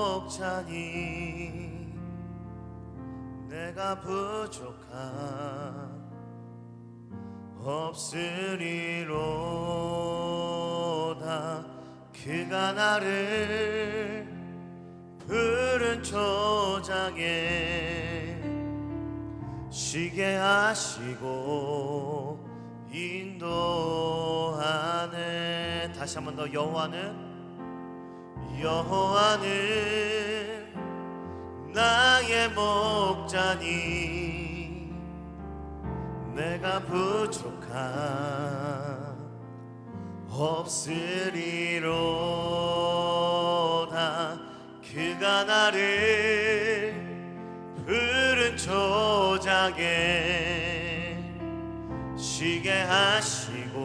목자니 내가 부족함 없으리로다. 그가 나를 푸른 초장에 쉬게 하시고 인도하네. 다시 한 번 더. 여호와는 나의 목자니 내가 부족함 없으리로다. 그가 나를 푸른 초장에 쉬게 하시고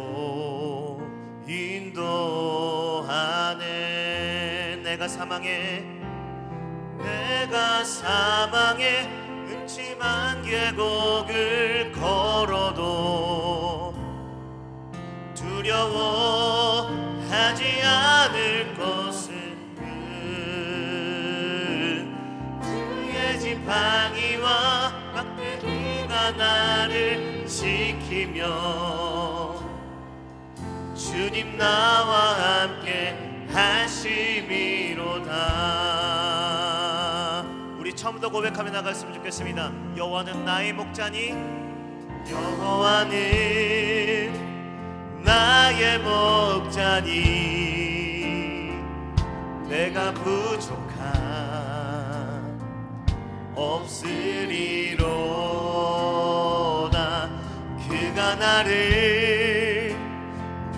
인도하네. 내가 사망의 음침한 계곡을 걸어도 두려워하지 않을 것은 주의 지팡이와 막대기가 나를 지키며 주님 나와 함께 하심이로다. 우리 처음부터 고백하며 나갔으면 좋겠습니다. 여호와는 나의 목자니 여호와는 나의 목자니 내가 부족함 없으리로다. 그가 나를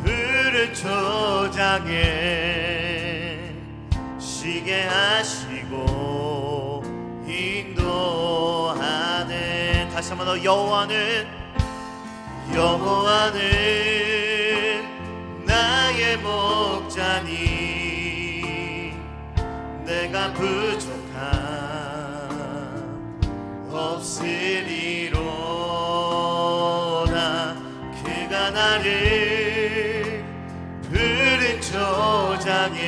푸른 초장에 쉬게 하시고 인도하네. 다시 한번 더. 여호와는 나의 목자니 내가 부족함 없으리로다. 그가 나를 푸른 초장에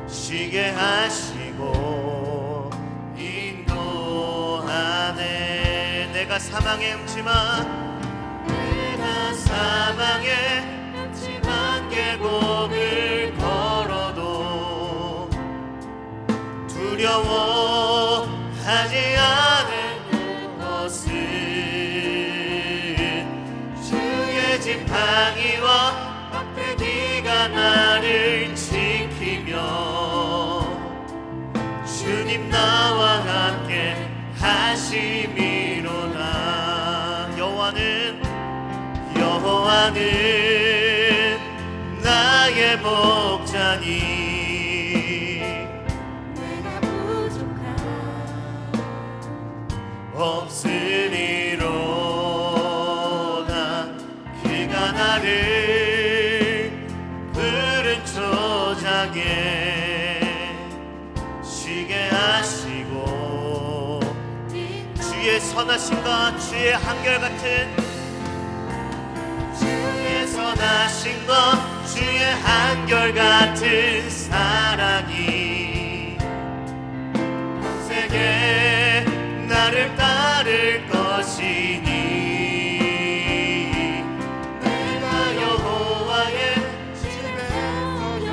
쉬게 하시고 인도하네. 내가 사망의 음침한 계곡을 걸어도 두려워하지 않을 것은 주의 지팡이와 막대기가 나를 지키며 주님 나와 함께 하심이로다. 여호와는 나의 목자니 내가 부족함 없으리로다. 그가 나를 푸른 초장에 쉬게 하시고 주의 선하심과 주의 한결같은 주의 한결같은 사랑이 평생에 나를 따를 것이니 내가 여호와의 집에서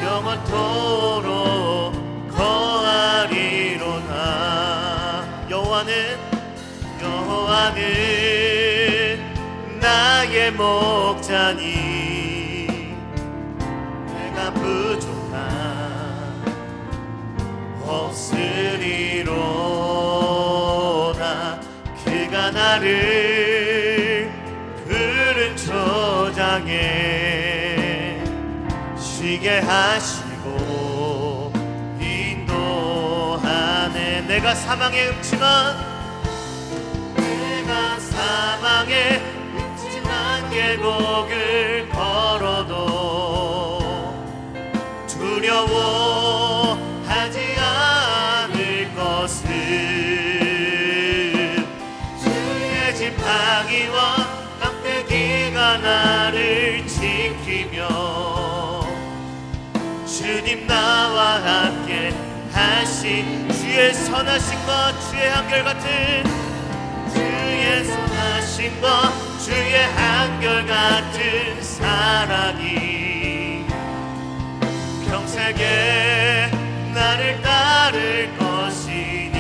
영원토록 거하리로다. 여호와는 나의 목자니 내가 부족함 없으리로다. 그가 나를 푸른 초장에 쉬게 하시고 인도하네. 내가 사망의 음침한 계곡을 걸어도 두려워하지 않을 것은 주의 지팡이와 막대기가 나를 지키며 주님 나와 함께 하시 주의 선하심과 주의 한결같은 주의 선하심과 주의 한결같은 사랑이 평생에 나를 따를 것이니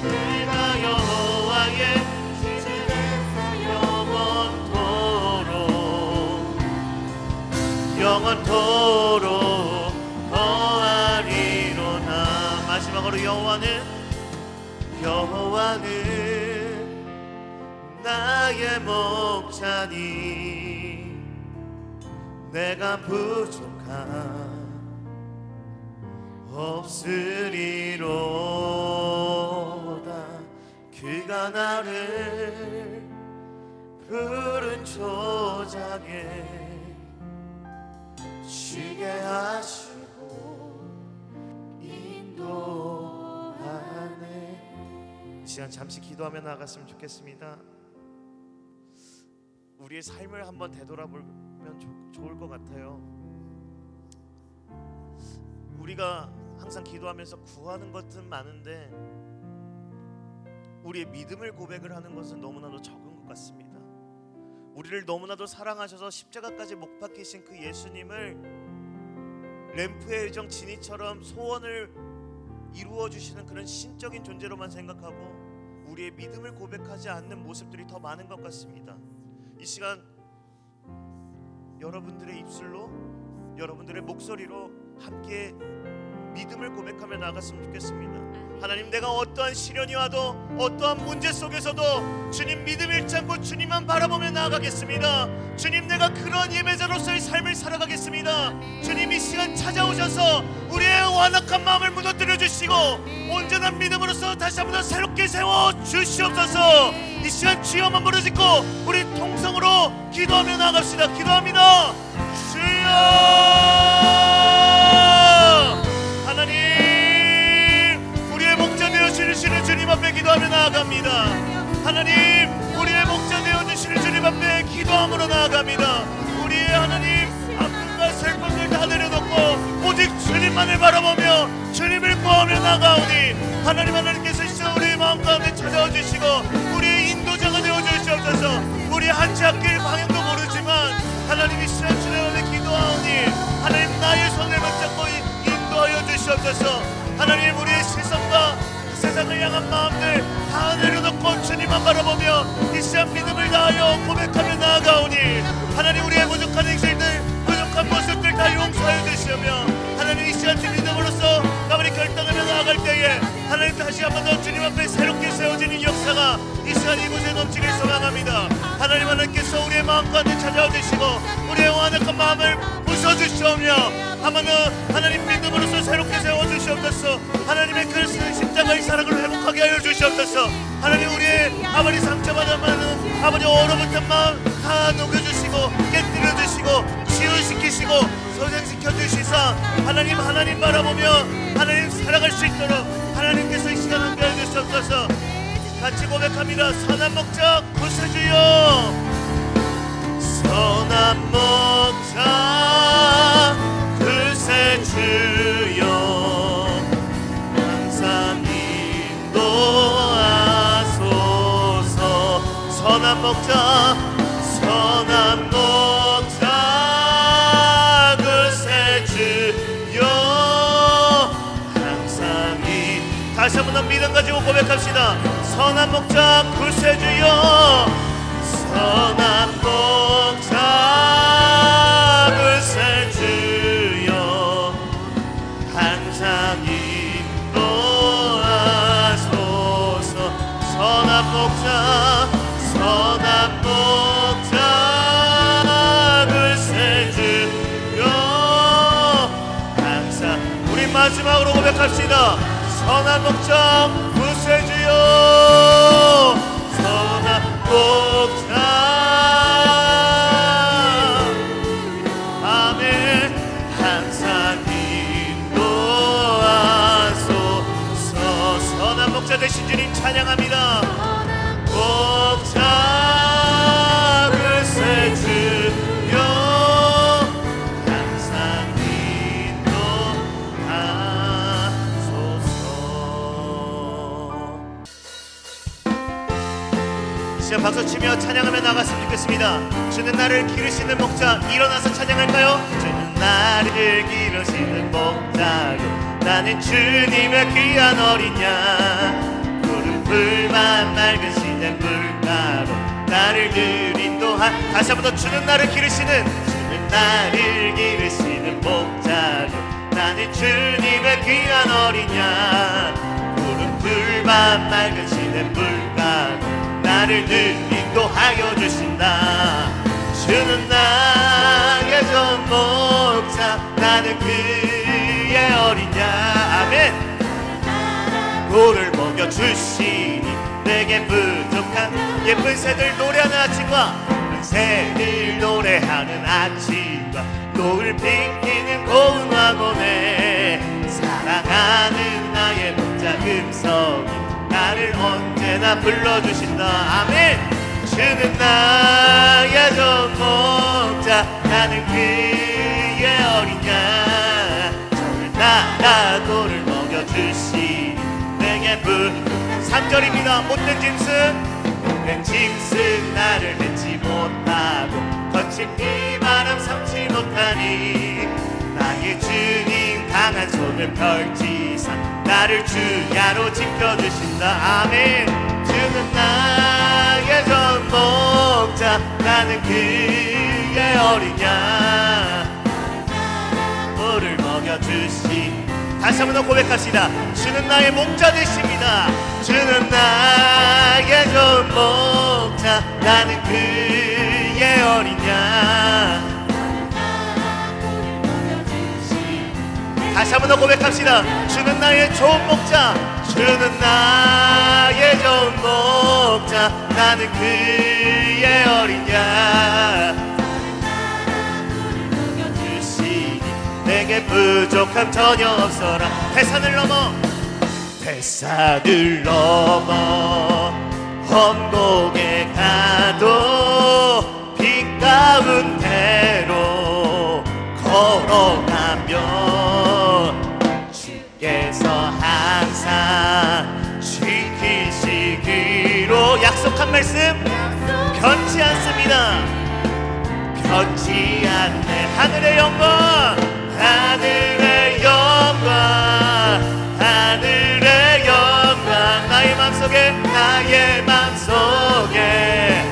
내가 여호와의 집에서 영원토록 거하리로나. 마지막으로 여호와는 나의 목자니 내가 부족함 없으리로다. 그가 나를 푸른 초장에 쉬게 하시고 인도하네. 이 시간 잠시 기도하며 나아갔으면 좋겠습니다. 우리의 삶을 한번 되돌아보면 좋을 것 같아요. 우리가 항상 기도하면서 구하는 것은 많은데 우리의 믿음을 고백을 하는 것은 너무나도 적은 것 같습니다. 우리를 너무나도 사랑하셔서 십자가까지 못 박히신 그 예수님을 램프의 의정 지니처럼 소원을 이루어 주시는 그런 신적인 존재로만 생각하고 우리의 믿음을 고백하지 않는 모습들이 더 많은 것 같습니다. 이 시간 여러분들의 입술로, 여러분들의 목소리로 함께 믿음을 고백하며 나아갔으면 좋겠습니다. 하나님, 내가 어떠한 시련이 와도 어떠한 문제 속에서도 주님 믿음 잃지 않고 주님만 바라보며 나아가겠습니다. 주님, 내가 그런 예배자로서의 삶을 살아가겠습니다. 주님, 이 시간 찾아오셔서 우리의 완악한 마음을 무너뜨려 주시고 온전한 믿음으로서 다시 한번 더 새롭게 세워 주시옵소서. 이 시간 주여만 부르짖고 우리 통성으로 기도하며 나아갑시다. 기도합니다. 주여, 하나님, 우리의 목자 되어주시는 주님 앞에 기도하며 나아갑니다. 하나님, 우리의 목자 되어주시는 주님 앞에 기도함으로 나아갑니다. 우리의 하나님 아픔과 슬픔을 다 내려놓고 오직 주님만을 바라보며 주님을 구하며 나아가오니 하나님께서 진짜 우리의 마음 가운데 찾아와 주시고 우리의 인도자가 되어주시옵소서. 우리 한치 앞길 방향도 모르지만 하나님 이 시간 주님 앞에 기도하오니 하나님 나의 손을 붙잡고 인도하여 주시옵소서. 하나님, 우리의 시선과 세상을 향한 마음들 다 내려놓고 주님만 바라보며 이 시간 믿음을 다하여 고백하며 나아가오니 하나님, 우리의 부족한 행실들, 부족한 모습들 다 용서하여 주시며 하나님 이 시간 믿음으로써 가만히 결단하며 나아갈 때에 하나님 다시 한번 더 주님 앞에 새롭게 세워지는 역사가 이 시간 이곳에 넘치길 소망합니다. 하나님께서 우리의 마음 가운데 찾아와 주시고 우리의 완악한 마음을 부숴주시오며 한번 더 하나님 믿음으로써 새롭게 세워주시옵소서. 하나님의 그 십자가의 사랑을 회복하게 하여 주시옵소서. 하나님, 우리의 아버지 상처받아 많은 아버지 얼어붙은 마음 다 녹여주시고 깨뜨려 주시고 치유시키시고 소생시켜 주시사 하나님 바라보며 하나님 살아갈 수 있도록 하나님께서 이 시간 함께해 주시옵소서. 같이 고백합니다. 선한 목자 구세주여, 선한 목자 구세주여, 항상 인도하소서. 선한 목자, 선한 목자 구세주여, 항상 다시 한번 더 믿음 가지고 고백합시다. 선한 목자 구세주여, 선한 목자 구세주여, 항상 인도하소서. 선한 목자, 선한 목자 구세주여, 항상. 우리 마지막으로 고백합시다. 선한 목자 구세주여, 선한 목자, 아멘, 항상 인도하소서. 선한 목자 되신 주님 찬양합니다. 목자 구세주여, 항상 부르며 찬양하며 나갔으면 좋겠습니다. 주는 나를 기르시는 목자, 일어나서 찬양할까요? 주는 나를 기르시는 목자요, 나는 주님의 귀한 어린 양. 푸른 풀만 맑은 시냇 물가로 나를 늘 인도하. 다시 한 번 더. 주는 나를 기르시는, 주는 나를 기르시는 목자요, 나는 주님의 귀한 어린 양. 푸른 풀만 맑은 시냇 물가로 나를 늘 인도하여 주신다. 주는 나의 전 목자, 나는 그의 어린 양. 아멘. 돌을 먹여 주시니 내게 부족한. 예쁜 새들 노래하는 아침과 큰 새들 노래하는 아침과 노을 비키는 고운 왕원에 사랑하는 나의 목자 음성이 나를 언제나 불러주신다. 아멘. 주는 나의 전 목자, 나는 그의 어린 양. 저를 나라 돌을 먹여주시니 내게 3절입니다. 못된 짐승 나를 맺지 못하고 거친 비바람 삼지 못하니 나의 주님 강한 손을 펼치사 나를 주야로 지켜주신다. 아멘. 주는 나의 전 목자, 나는 그의 어린 양. 물을 먹여주시. 다시 한 번 더 고백합시다. 주는 나의 목자 되십니다. 주는 나의 전 목자, 나는 그의 어린 양. 다시 한 번 더 고백합시다. 주는 나의 좋은 목자, 주는 나의 좋은 목자, 나는 그의 어린 양. 주시니 내게 부족함 전혀 없어라. 대산을 넘어 험곡에 가도 빛 가운데로 걸어가며 주께서 항상 지키시기로 약속한 말씀 변치 않습니다. 변치 않네. 하늘의 영광, 하늘의 영광, 하늘의 영광. 나의 맘속에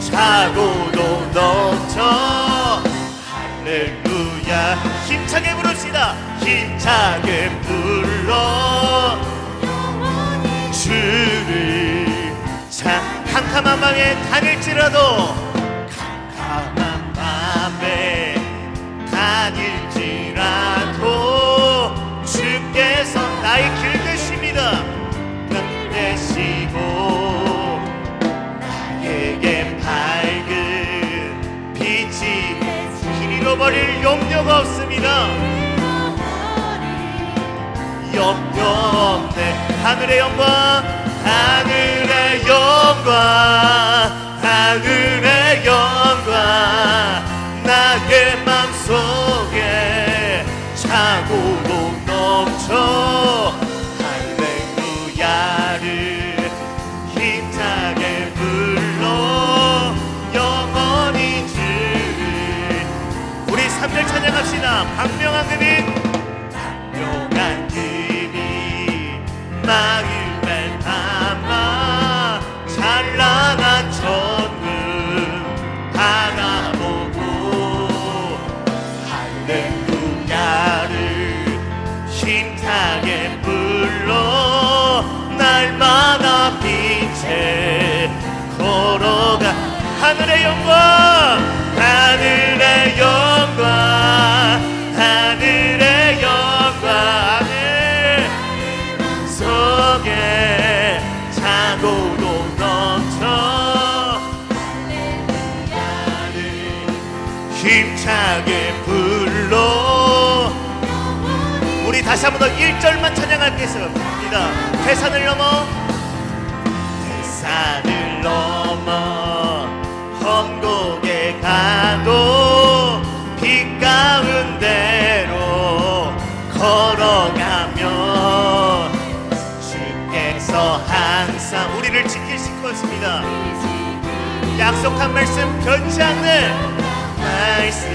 차고도 넘쳐. 할렐루야. 힘차게 부릅시다. 힘차게 불러 주를. 자, 캄캄한 밤에 다닐지라도, 캄캄한 밤에 다닐지라도 주께서 나의 길 되십니다. 등 되시고 나에게 밝은 빛이 길 잃어버릴 염려가 없습니다. 염려 없네. 하늘의 영광, 하늘의 영광, 하늘의 영광. 나의 맘속에 차고도 넘쳐. 할렐루야를 힘차게 불러 영원히 주를. 우리 3절 찬양합시다. 광명한 금이, 광명한 금이 마음에 담아 찬란한 천국 바라보고 할렐루야를 힘차게 불러 날마다 빛에 걸어가. 하늘의 영광, 하늘의 영광, 하늘의 영광. 속에 차고도 넘쳐. 힘차게 불러. 우리 다시 한 번 더 1절만 찬양하겠습니다. 대산을 넘어 험곡에 가도 빛 가운데로 걸어가며 주께서 항상 우리를 지키실 것입니다. 약속한 말씀 변치 않네. 말씀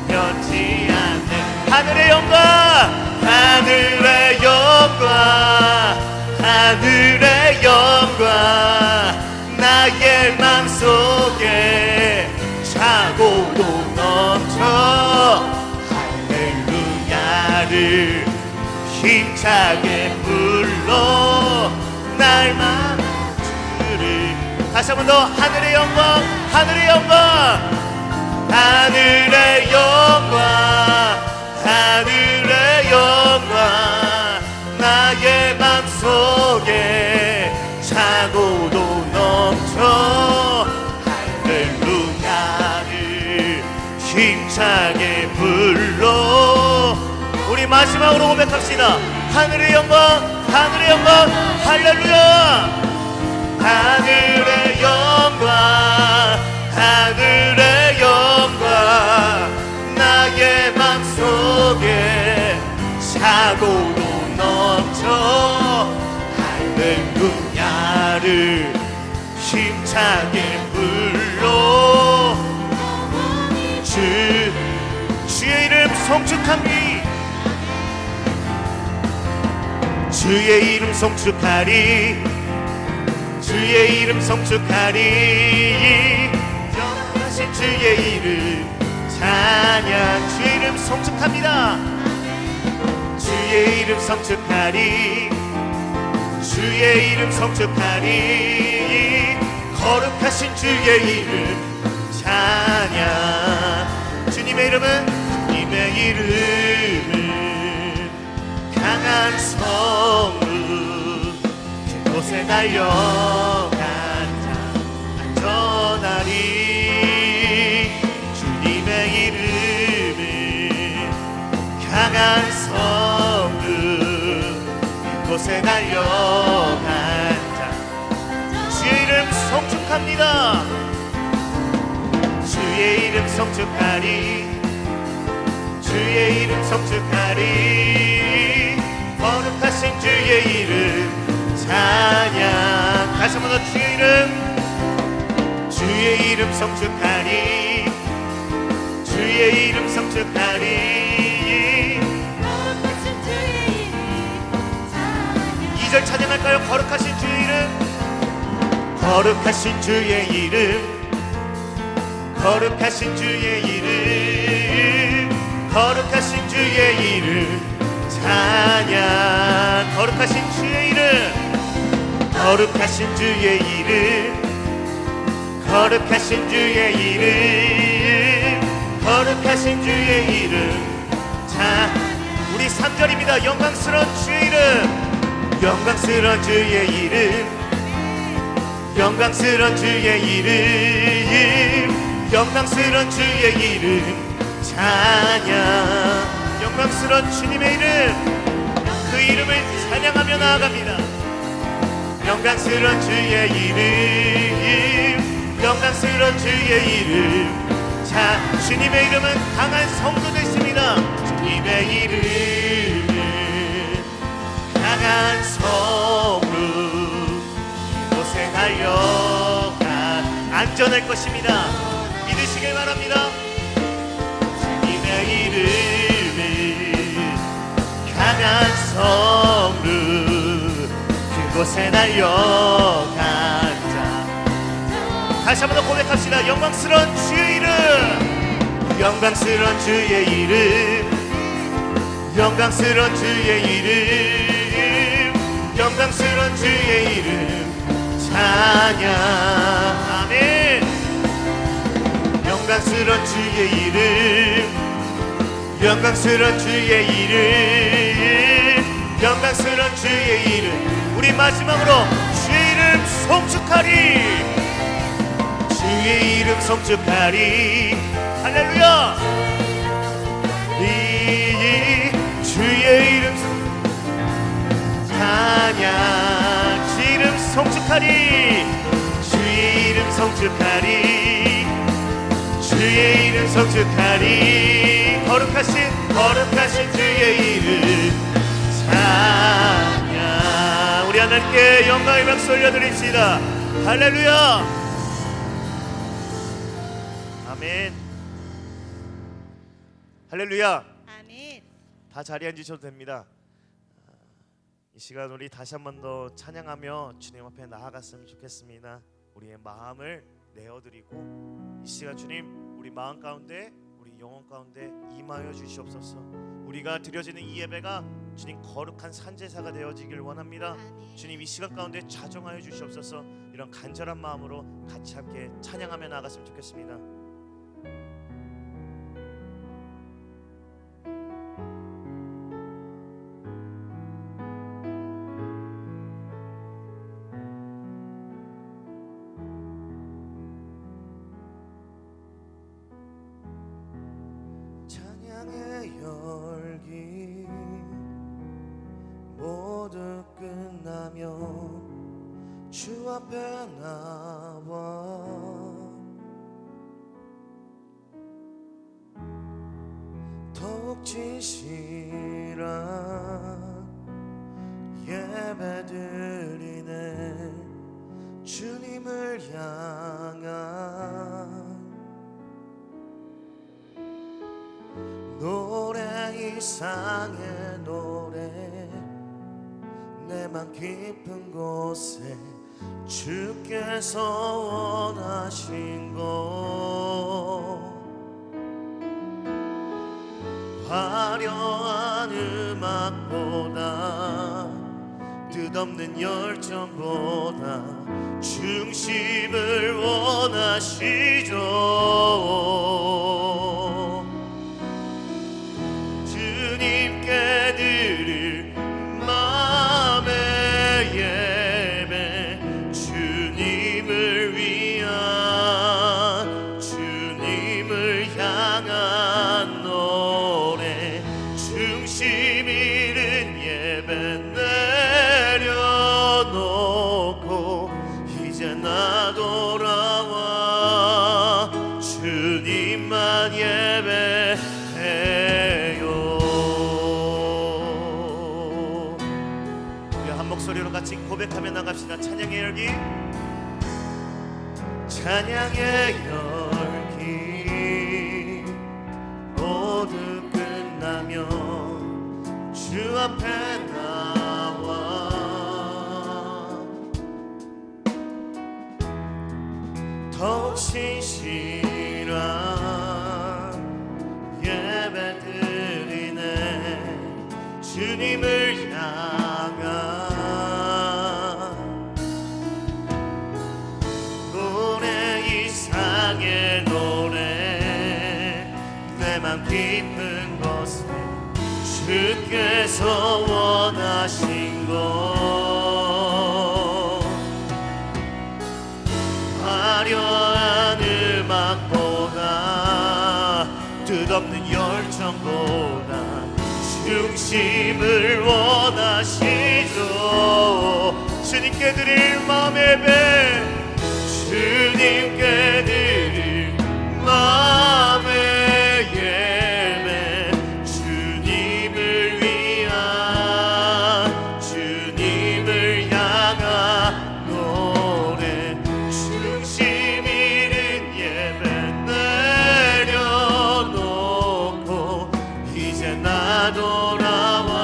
변치 않네. 하늘의 영광, 하늘의 영광, 하늘의 영광, 나의 맘속에 차고도 넘쳐 할렐루야를 힘차게 불러 날만 주를. 다시 한 번 더. 하늘의 영광, 하늘의 영광, 하늘의 영광, 하늘의 영광, 나의 맘속에 차고도 넘쳐 할렐루야를 힘차게 불러. 우리 마지막으로 고백합시다. 하늘의 영광, 하늘의 영광, 할렐루야. 하늘의 영광, 하늘의 영광, 나의 맘속에 차고도 넘쳐 할렐루야를 힘차게 불러. 주의 이름 송축하리, 주의 이름 송축하리, 주의 이름 송축하리. 영원하신 주의 이름 찬양. 주의 이름 송축합니다. 주의 이름 송축하리, 주의 이름 송축하리. 거룩하신 주의 이름 찬양. 주님의 이름은, 주님의 이름은 강한 성루, 그곳에 달려간 자 안전하리. 주님의 이름은 강한 성루, 그곳에 달려간 자. 주의 이름 송축합니다. 주의 이름 송축하리, 주의 이름 송축하리. 거룩하신 주의 이름 찬양. 다시 한번 더. 주의 이름, 주의 이름 송축하리, 주의 이름 송축하리. 거룩하신 주의 이름 찬양. 2절 찬양할까요? 거룩하신 주의 이름, 거룩하신 주의 이름, 거룩하신 주의 이름, 거룩하신 주의 이름 찬양. 거룩하신 주의 이름, 거룩하신 주의 이름, 거룩하신 주의 이름, 거룩하신 주의 이름. 자, 우리 3절입니다. 영광스러운 주의 이름, 영광스러운 주의 이름, 영광스러운 주의 이름, 영광스러운 주의 이름 찬양. 영광스러운 주님의 이름, 그 이름을 찬양하며 나아갑니다. 영광스러운 주의 이름, 영광스러운 주의 이름. 자, 주님의 이름은 강한 성도 되십니다. 주님의 이름은 강한 성루, 그곳에 달려가 안전할 것입니다. 믿으시길 바랍니다. 주님의 이름은 강한 성루, 그곳에 달려간 자. 다시 한번 더 고백합시다. 영광스러운 주의 이름, 영광스러운 주의 이름, 영광스러운 주의 이름, 영광스러운 주의 이름 찬양. 아멘. 영광스러운 주의 이름, 영광스러운 주의 이름, 영광스러운 주의 이름. 우리 마지막으로 주의 이름 송축하리, 주의 이름 송축하리. 할렐루야. 주의 이름 찬양. 주의 이름 송축하리, 주의 이름 송축하리, 주의 이름 송축하리. 거룩하신 주의 이름 찬양. 우리 하나님께 영광의 박수 올려드립시다. 할렐루야. 아멘. 할렐루야. 아멘. 다 자리에 앉으셔도 됩니다. 이 시간 우리 다시 한 번 더 찬양하며 주님 앞에 나아갔으면 좋겠습니다. 우리의 마음을 내어드리고 이 시간 주님 우리 마음 가운데 우리 영혼 가운데 임하여 주시옵소서. 우리가 드려지는 이 예배가 주님 거룩한 산제사가 되어지길 원합니다. 아멘. 주님 이 시간 가운데 자정하여 주시옵소서. 이런 간절한 마음으로 같이 함께 찬양하며 나아갔으면 좋겠습니다. 찬양의 열기 모두 끝나면 주 앞에 나와 더욱 진실한 예배 드리네. 주님을 향한 노래 이상의 노래 내 맘 깊은 곳에 주께서 원하신 곳 화려한 음악보다 뜻없는 열정보다 중심을 원하시죠. 주님께 드릴 마음의 예배 주님을 위한 주님을 향한 노래 중심 잃은 예배 내려놓고 이제 나 돌아와 주님만 예배해요. 우리 한 목소리로 같이 고백하며 나갑시다. 찬양의 열기 찬양의 열기 모두 끝나면 주 앞에 나와 더욱 신실한 예배 드리네. 주님을 향한 노래 이상의 노래 내 맘 깊은 곳에 주께서 원하신 것 화려한 음악보다 뜻없는 열정보다 중심을 원하시죠. 주님께 드릴 마음의 예배 주님께 드릴 마음의 예배 주님을 위한 주님을 향한 노래 중심 잃은 예배 내려놓고 이제 나 돌아와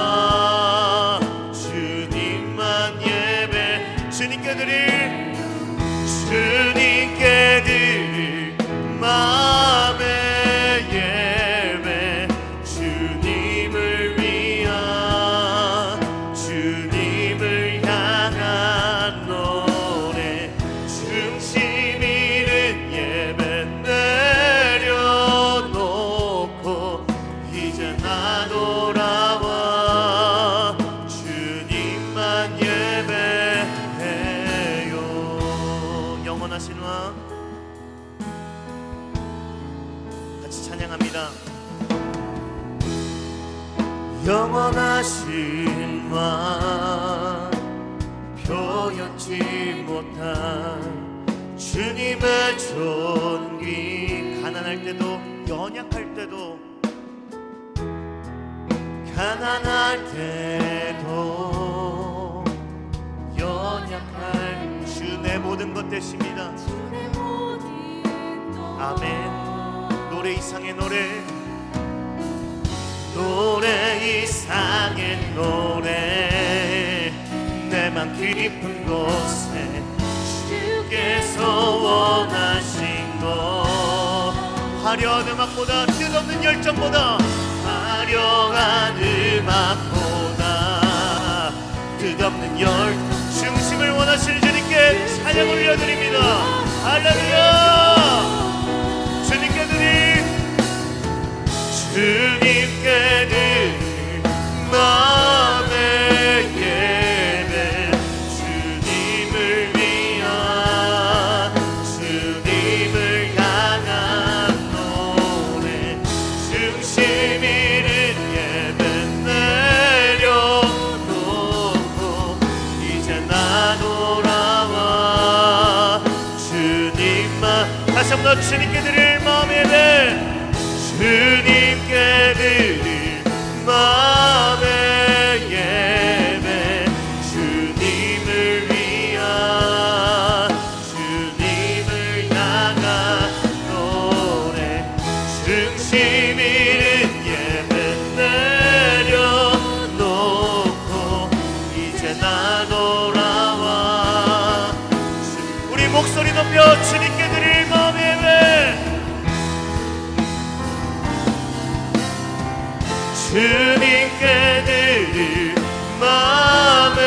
주님만 예배 주님께 드릴 마음의 예배 주님을 위한 주님을 향한 노래 중심 잃은 예배 내려놓고 이제 나 돌아와 주님만 예배해요. 영원하신 왕 같이 찬양합니다. 영원하신 왕 표현치 못한 주님의 존귀 가난할 때도 연약할 때도 가난할 때도 연약할 주 내 모든 것 되십니다. 아멘. 노래 이상의 노래 이상의 노래 내 맘 깊은 곳에 주께서 원하신 것 화려한 음악보다 뜻없는 열정보다 화려한 음악보다 뜻없는 중심을 원하시는 주님께 찬양 올려드립니다. 할렐루야. 주님께 드릴 마음의 예배 주님을 위한 주님을 향한 노래 중심 잃은 예배 내려놓고 이제 나 돌아와 주님만 다시 한번 더 주님께 드릴 마음의 예배 주님께 드릴 마음의 예배 주님을 위한 주님을 향한 노래 중심 잃은 예배 내려놓고 이제 나 돌아와 우리 목소리 높여 주님께 드릴 마음의 예배 주님께 드릴 마음의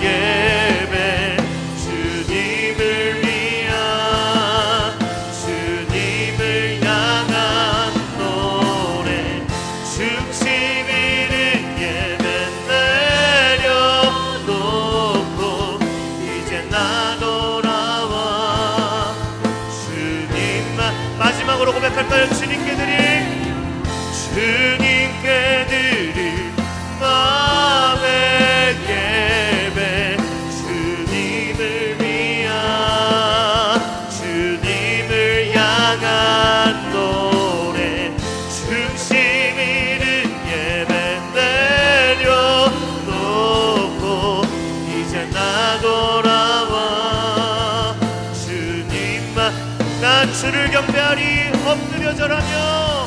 예배 주님을 위한 주님을 향한 노래 중심 잃은 예배 내려놓고 이제 나 돌아와 주님만 마지막으로 고백할까요? 주님께 드릴 마음의 예배 주님을 위한 주님을 향한 노래 중심 잃은 예배 내려놓고 이제 나 돌아와 주님만 난 주를 경배하리 엎드려 절하며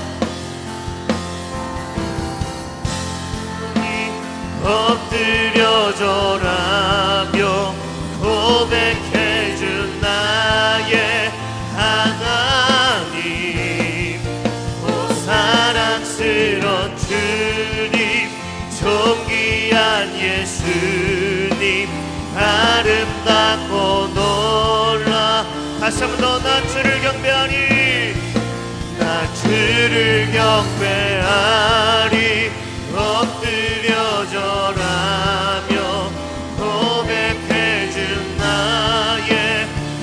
엎드려 절하며 고백해준 나의 하나님 오 사랑스런 주님 존귀한 예수님 아름답고 놀라 다시 한 번 더 나 주를 경배하리 나 주를 경배하리 엎드려 절하며 고백해준 나의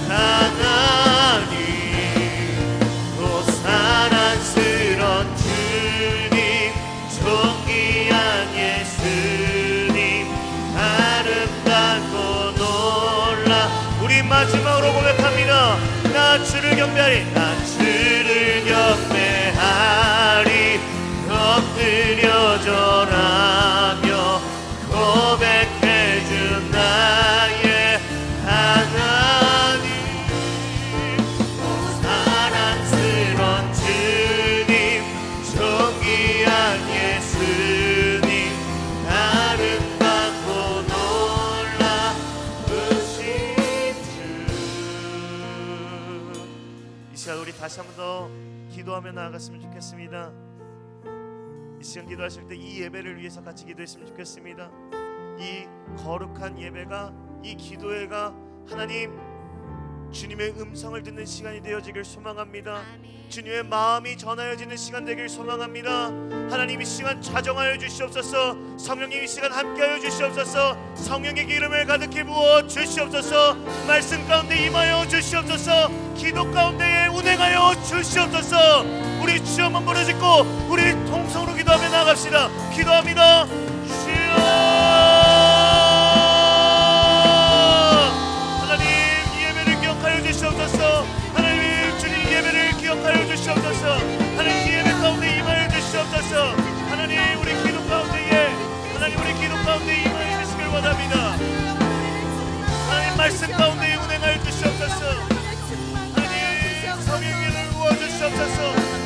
하나님 오 사랑스런 주님 존귀한 예수님 아름답고 놀라 우리 마지막으로 고백합니다. 나 주를 경배하리 나 주를 경배하리 엎드려 절하며 고백해준 나의 하나님 오 사랑스런 주님 존귀한 예수님 아름답고 놀라우신 주 이 시간 우리 다시 한 번 더 기도하며 나아갔으면 좋겠습니다. 이 시간 기도하실 때 이 예배를 위해서 같이 기도했으면 좋겠습니다. 이 거룩한 예배가 이 기도회가 하나님 주님의 음성을 듣는 시간이 되어지길 소망합니다. 주님의 마음이 전하여지는 시간 되길 소망합니다. 하나님 이 시간 좌정하여 주시옵소서. 성령님 이 시간 함께하여 주시옵소서. 성령의 기름을 가득히 부어 주시옵소서. 말씀 가운데 임하여 주시옵소서. 기도 가운데에 운행하여 주시옵소서. 우리 주여 한번 부르짖고 우리 통성으로 기도하며 나아갑시다. 기도합니다. 주여 하나님 주님 예배를 기억하여 주시옵소서. 하나님 예배 가운데 임하여 주시옵소서. 하나님 우리 기도 가운데에 하나님 우리 기도 가운데 임하여 주시길 원합니다. 하나님 말씀 가운데 운행하여 주시옵소서. 하나님 성령님을 부어 주시옵소서.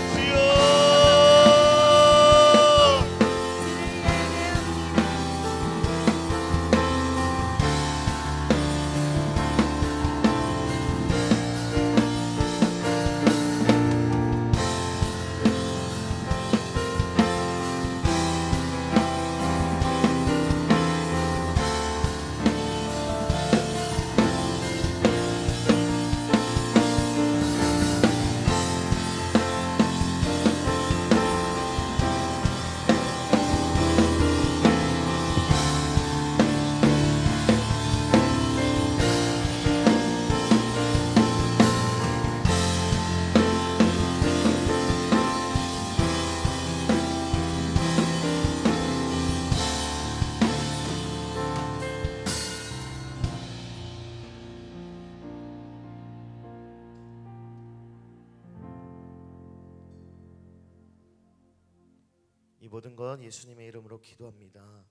모든 것 예수님의 이름으로 기도합니다.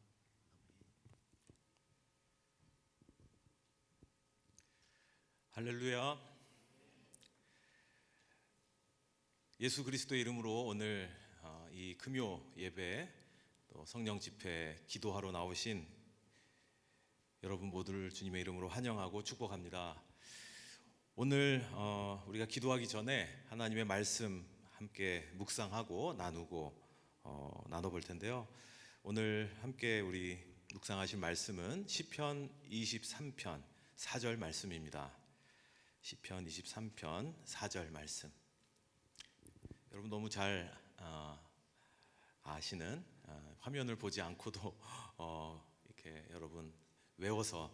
할렐루야. 예수 그리스도의 이름으로 오늘 이 금요 예배 또 성령 집회 기도하러 나오신 여러분 모두를 주님의 이름으로 환영하고 축복합니다. 오늘 우리가 기도하기 전에 하나님의 말씀 함께 묵상하고 나눠볼 텐데요. 오늘 함께 우리 묵상하실 말씀은 시편 23편 4절 말씀입니다. 시편 23편 4절 말씀. 여러분 너무 잘 아시는 화면을 보지 않고도 이렇게 여러분 외워서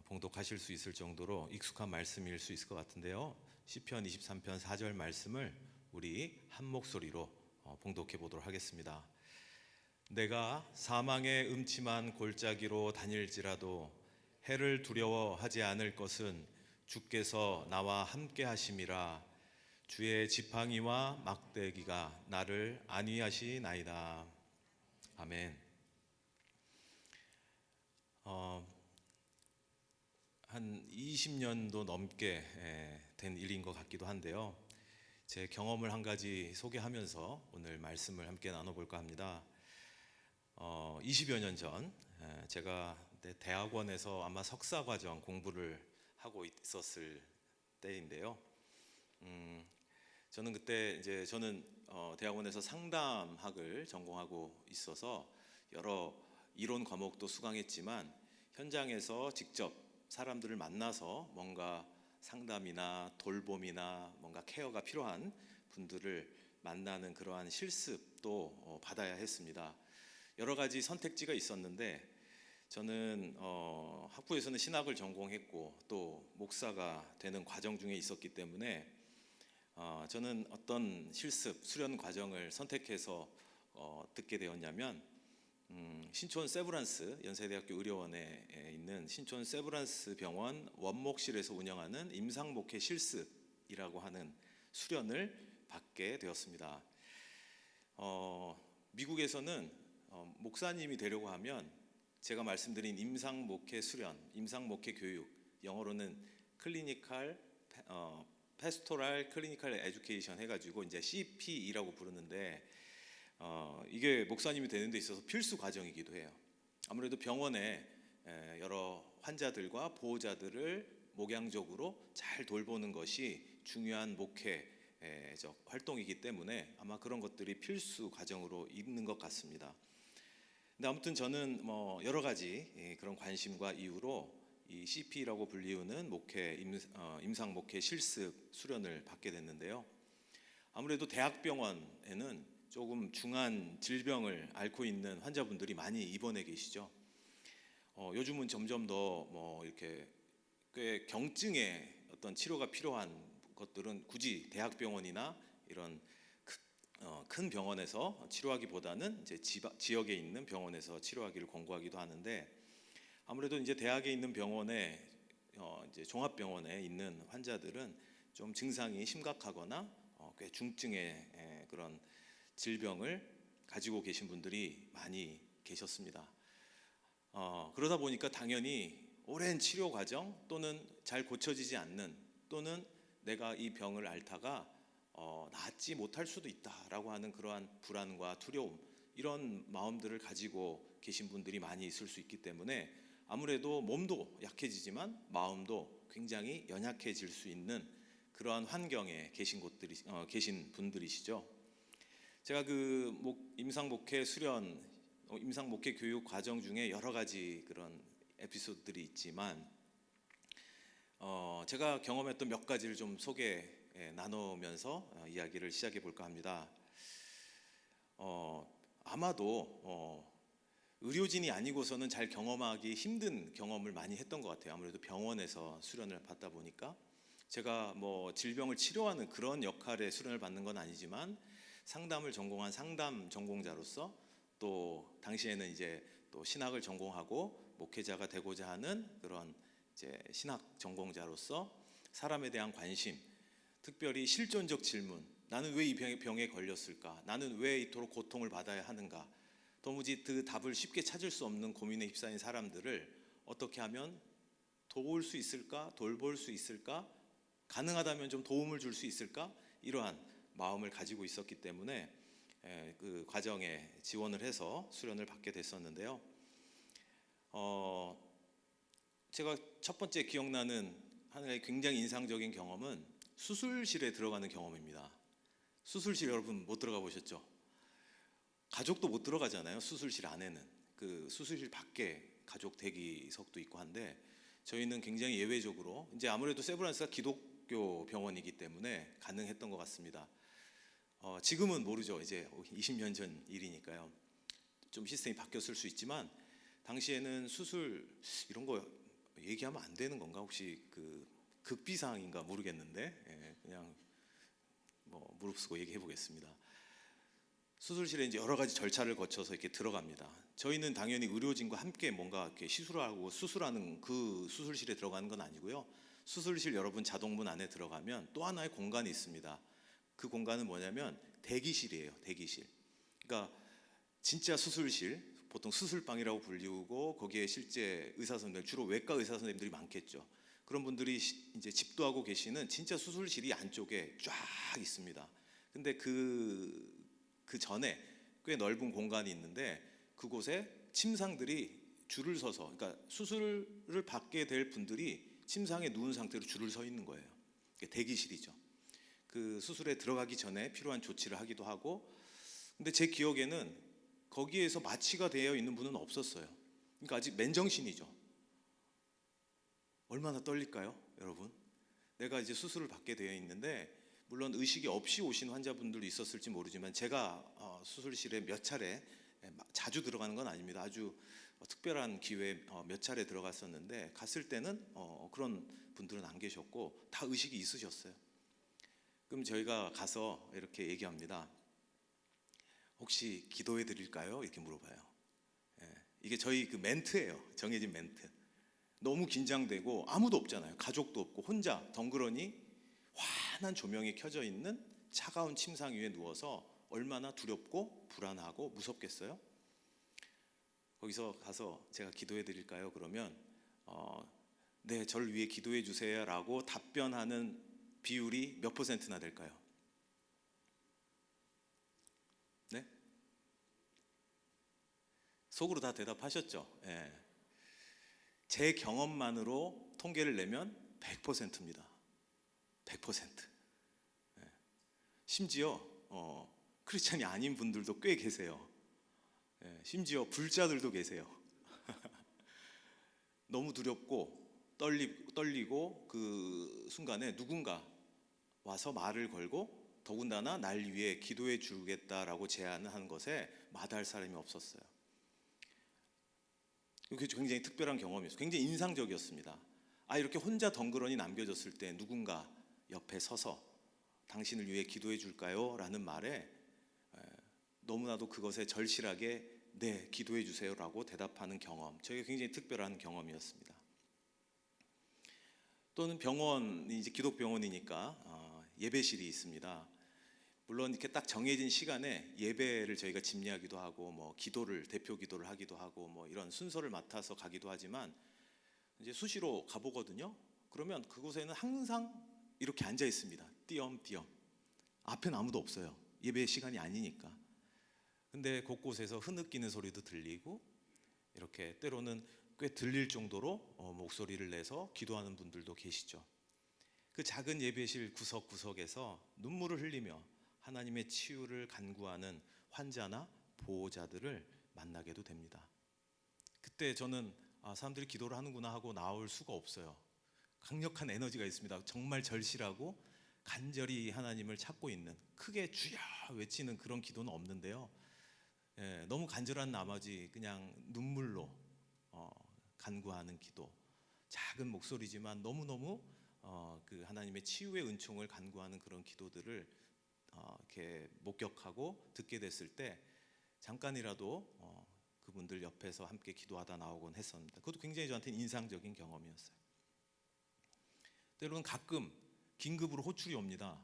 봉독하실 수 있을 정도로 익숙한 말씀일 수 있을 것 같은데요. 시편 23편 4절 말씀을 우리 한 목소리로 봉독해 보도록 하겠습니다. 내가 사망의 음침한 골짜기로 다닐지라도 해를 두려워하지 않을 것은 주께서 나와 함께 하심이라. 주의 지팡이와 막대기가 나를 안위하시나이다. 아멘. 한 20년도 넘게 된 일인 것 같기도 한데요. 제 경험을 한 가지 소개하면서 오늘 말씀을 함께 나눠볼까 합니다. 20여 년 전 제가 대학원에서 아마 석사과정 공부를 하고 있었을 때인데요. 저는 그때 저는 대학원에서 상담학을 전공하고 있어서 여러 이론 과목도 수강했지만 현장에서 직접 사람들을 만나서 뭔가 상담이나 돌봄이나 뭔가 케어가 필요한 분들을 만나는 그러한 실습도 받아야 했습니다. 여러 가지 선택지가 있었는데 저는 학부에서는 신학을 전공했고 또 목사가 되는 과정 중에 있었기 때문에 저는 어떤 실습 수련 과정을 선택해서 듣게 되었냐면 신촌 세브란스 연세대학교 의료원에 있는 신촌 세브란스 병원 원목실에서 운영하는 임상목회 실습이라고 하는 수련을 받게 되었습니다. 미국에서는 목사님이 되려고 하면 제가 말씀드린 임상목회 수련, 임상목회 교육, 영어로는 클리니컬 패스토랄 클리니컬 에듀케이션 해가지고 이제 CPE라고 부르는데 이게 목사님이 되는 데 있어서 필수 과정이기도 해요. 아무래도 병원에 여러 환자들과 보호자들을 목양적으로 잘 돌보는 것이 중요한 목회적 활동이기 때문에 아마 그런 것들이 필수 과정으로 있는 것 같습니다. 근데 아무튼 저는 여러 가지 그런 관심과 이유로 이 CP라고 불리우는 임상 목회 실습 수련을 받게 됐는데요. 아무래도 대학병원에는 조금 중한 질병을 앓고 있는 환자분들이 많이 입원해 계시죠. 요즘은 점점 더 이렇게 꽤 경증의 어떤 치료가 필요한 것들은 굳이 대학병원이나 이런 큰 병원에서 치료하기보다는 이제 지역에 있는 병원에서 치료하기를 권고하기도 하는데 아무래도 이제 대학에 있는 병원에 이제 종합병원에 있는 환자들은 좀 증상이 심각하거나 꽤 중증의 그런 질병을 가지고 계신 분들이 많이 계셨습니다. 그러다 보니까 당연히 오랜 치료 과정 또는 잘 고쳐지지 않는 또는 내가 이 병을 앓다가 낫지 못할 수도 있다라고 하는 그러한 불안과 두려움 이런 마음들을 가지고 계신 분들이 많이 있을 수 있기 때문에 아무래도 몸도 약해지지만 마음도 굉장히 연약해질 수 있는 그러한 환경에 계신 분들이시죠. 제가 그 임상목회 수련, 임상목회 교육 과정 중에 여러 가지 그런 에피소드들이 있지만 제가 경험했던 몇 가지를 좀 나누면서 이야기를 시작해 볼까 합니다. 아마도 의료진이 아니고서는 잘 경험하기 힘든 경험을 많이 했던 것 같아요. 아무래도 병원에서 수련을 받다 보니까 제가 질병을 치료하는 그런 역할의 수련을 받는 건 아니지만 상담을 전공한 상담 전공자로서 또 당시에는 이제 또 신학을 전공하고 목회자가 되고자 하는 그런 이제 신학 전공자로서 사람에 대한 관심, 특별히 실존적 질문, 나는 왜 이 병에 걸렸을까? 나는 왜 이토록 고통을 받아야 하는가? 도무지 그 답을 쉽게 찾을 수 없는 고민에 휩싸인 사람들을 어떻게 하면 도울 수 있을까? 돌볼 수 있을까? 가능하다면 좀 도움을 줄 수 있을까? 이러한 마음을 가지고 있었기 때문에 그 과정에 지원을 해서 수련을 받게 됐었는데요. 제가 첫 번째 기억나는 하나의 굉장히 인상적인 경험은 수술실에 들어가는 경험입니다. 수술실 여러분 못 들어가 보셨죠? 가족도 못 들어가잖아요. 수술실 안에는. 그 수술실 밖에 가족 대기석도 있고 한데 저희는 굉장히 예외적으로 이제 아무래도 세브란스가 기독교 병원이기 때문에 가능했던 것 같습니다. 지금은 모르죠. 이제 20년 전 일이니까요. 좀 시스템이 바뀌었을 수 있지만 당시에는 수술 이런 거 얘기하면 안 되는 건가? 혹시 그 극비사항인가 모르겠는데 그냥 뭐 무릅쓰고 얘기해 보겠습니다. 수술실에 이제 여러 가지 절차를 거쳐서 이렇게 들어갑니다. 저희는 당연히 의료진과 함께 뭔가 이렇게 시술하고 수술하는 그 수술실에 들어가는 건 아니고요. 수술실 여러분 자동문 안에 들어가면 또 하나의 공간이 있습니다. 그 공간은 뭐냐면 대기실이에요. 대기실. 그러니까 진짜 수술실, 보통 수술방이라고 불리우고 거기에 실제 의사 선생님들, 주로 외과 의사 선생님들이 많겠죠. 그런 분들이 이제 집도하고 계시는 진짜 수술실이 안쪽에 쫙 있습니다. 근데 그 전에 꽤 넓은 공간이 있는데 그곳에 침상들이 줄을 서서, 그러니까 수술을 받게 될 분들이 침상에 누운 상태로 줄을 서 있는 거예요. 대기실이죠. 그 수술에 들어가기 전에 필요한 조치를 하기도 하고, 근데 제 기억에는 거기에서 마취가 되어 있는 분은 없었어요. 그러니까 아직 맨정신이죠. 얼마나 떨릴까요, 여러분? 내가 이제 수술을 받게 되어 있는데, 물론 의식이 없이 오신 환자분들도 있었을지 모르지만 제가 수술실에 몇 차례, 자주 들어가는 건 아닙니다. 아주 특별한 기회에 몇 차례 들어갔었는데 갔을 때는 그런 분들은 안 계셨고 다 의식이 있으셨어요. 그럼 저희가 가서 이렇게 얘기합니다. 혹시 기도해 드릴까요? 이렇게 물어봐요. 이게 저희 그 멘트예요. 정해진 멘트. 너무 긴장되고 아무도 없잖아요. 가족도 없고 혼자 덩그러니 환한 조명이 켜져 있는 차가운 침상 위에 누워서 얼마나 두렵고 불안하고 무섭겠어요? 거기서 가서 제가 기도해 드릴까요? 그러면 네, 저를 위해 기도해 주세요 라고 답변하는 비율이 몇 %나 될까요? 네? 속으로 다 대답하셨죠? 예. 제 경험만으로 통계를 내면 100%입니다. 100%. 예. 심지어 크리스찬이 아닌 분들도 꽤 계세요. 예. 심지어 불자들도 계세요. 너무 두렵고 떨리고 그 순간에 누군가 와서 말을 걸고 더군다나 날 위해 기도해 주겠다라고 제안한 것에 마다할 사람이 없었어요. 그게 굉장히 특별한 경험이었어요. 굉장히 인상적이었습니다. 이렇게 혼자 덩그러니 남겨졌을 때 누군가 옆에 서서 당신을 위해 기도해 줄까요? 라는 말에 너무나도 그것에 절실하게 네, 기도해 주세요 라고 대답하는 경험, 저게 굉장히 특별한 경험이었습니다. 또는 병원이 이제 기독병원이니까 예배실이 있습니다. 물론 이렇게 딱 정해진 시간에 예배를 저희가 집례하기도 하고 뭐 기도를 대표 기도를 하기도 하고 뭐 이런 순서를 맡아서 가기도 하지만 이제 수시로 가보거든요. 그러면 그곳에는 항상 이렇게 앉아 있습니다. 띄엄띄엄. 앞에는 아무도 없어요. 예배 시간이 아니니까. 근데 곳곳에서 흐느끼는 소리도 들리고 이렇게 때로는 꽤 들릴 정도로 목소리를 내서 기도하는 분들도 계시죠. 그 작은 예배실 구석구석에서 눈물을 흘리며 하나님의 치유를 간구하는 환자나 보호자들을 만나게도 됩니다. 그때 저는 사람들이 기도를 하는구나 하고 나올 수가 없어요. 강력한 에너지가 있습니다. 정말 절실하고 간절히 하나님을 찾고 있는, 크게 주여 외치는 그런 기도는 없는데요. 너무 간절한 나머지 그냥 눈물로 간구하는 기도, 작은 목소리지만 너무너무 그 하나님의 치유의 은총을 간구하는 그런 기도들을 이렇게 목격하고 듣게 됐을 때 잠깐이라도 그분들 옆에서 함께 기도하다 나오곤 했었습니다. 그것도 굉장히 저한테는 인상적인 경험이었어요. 때로는 가끔 긴급으로 호출이 옵니다.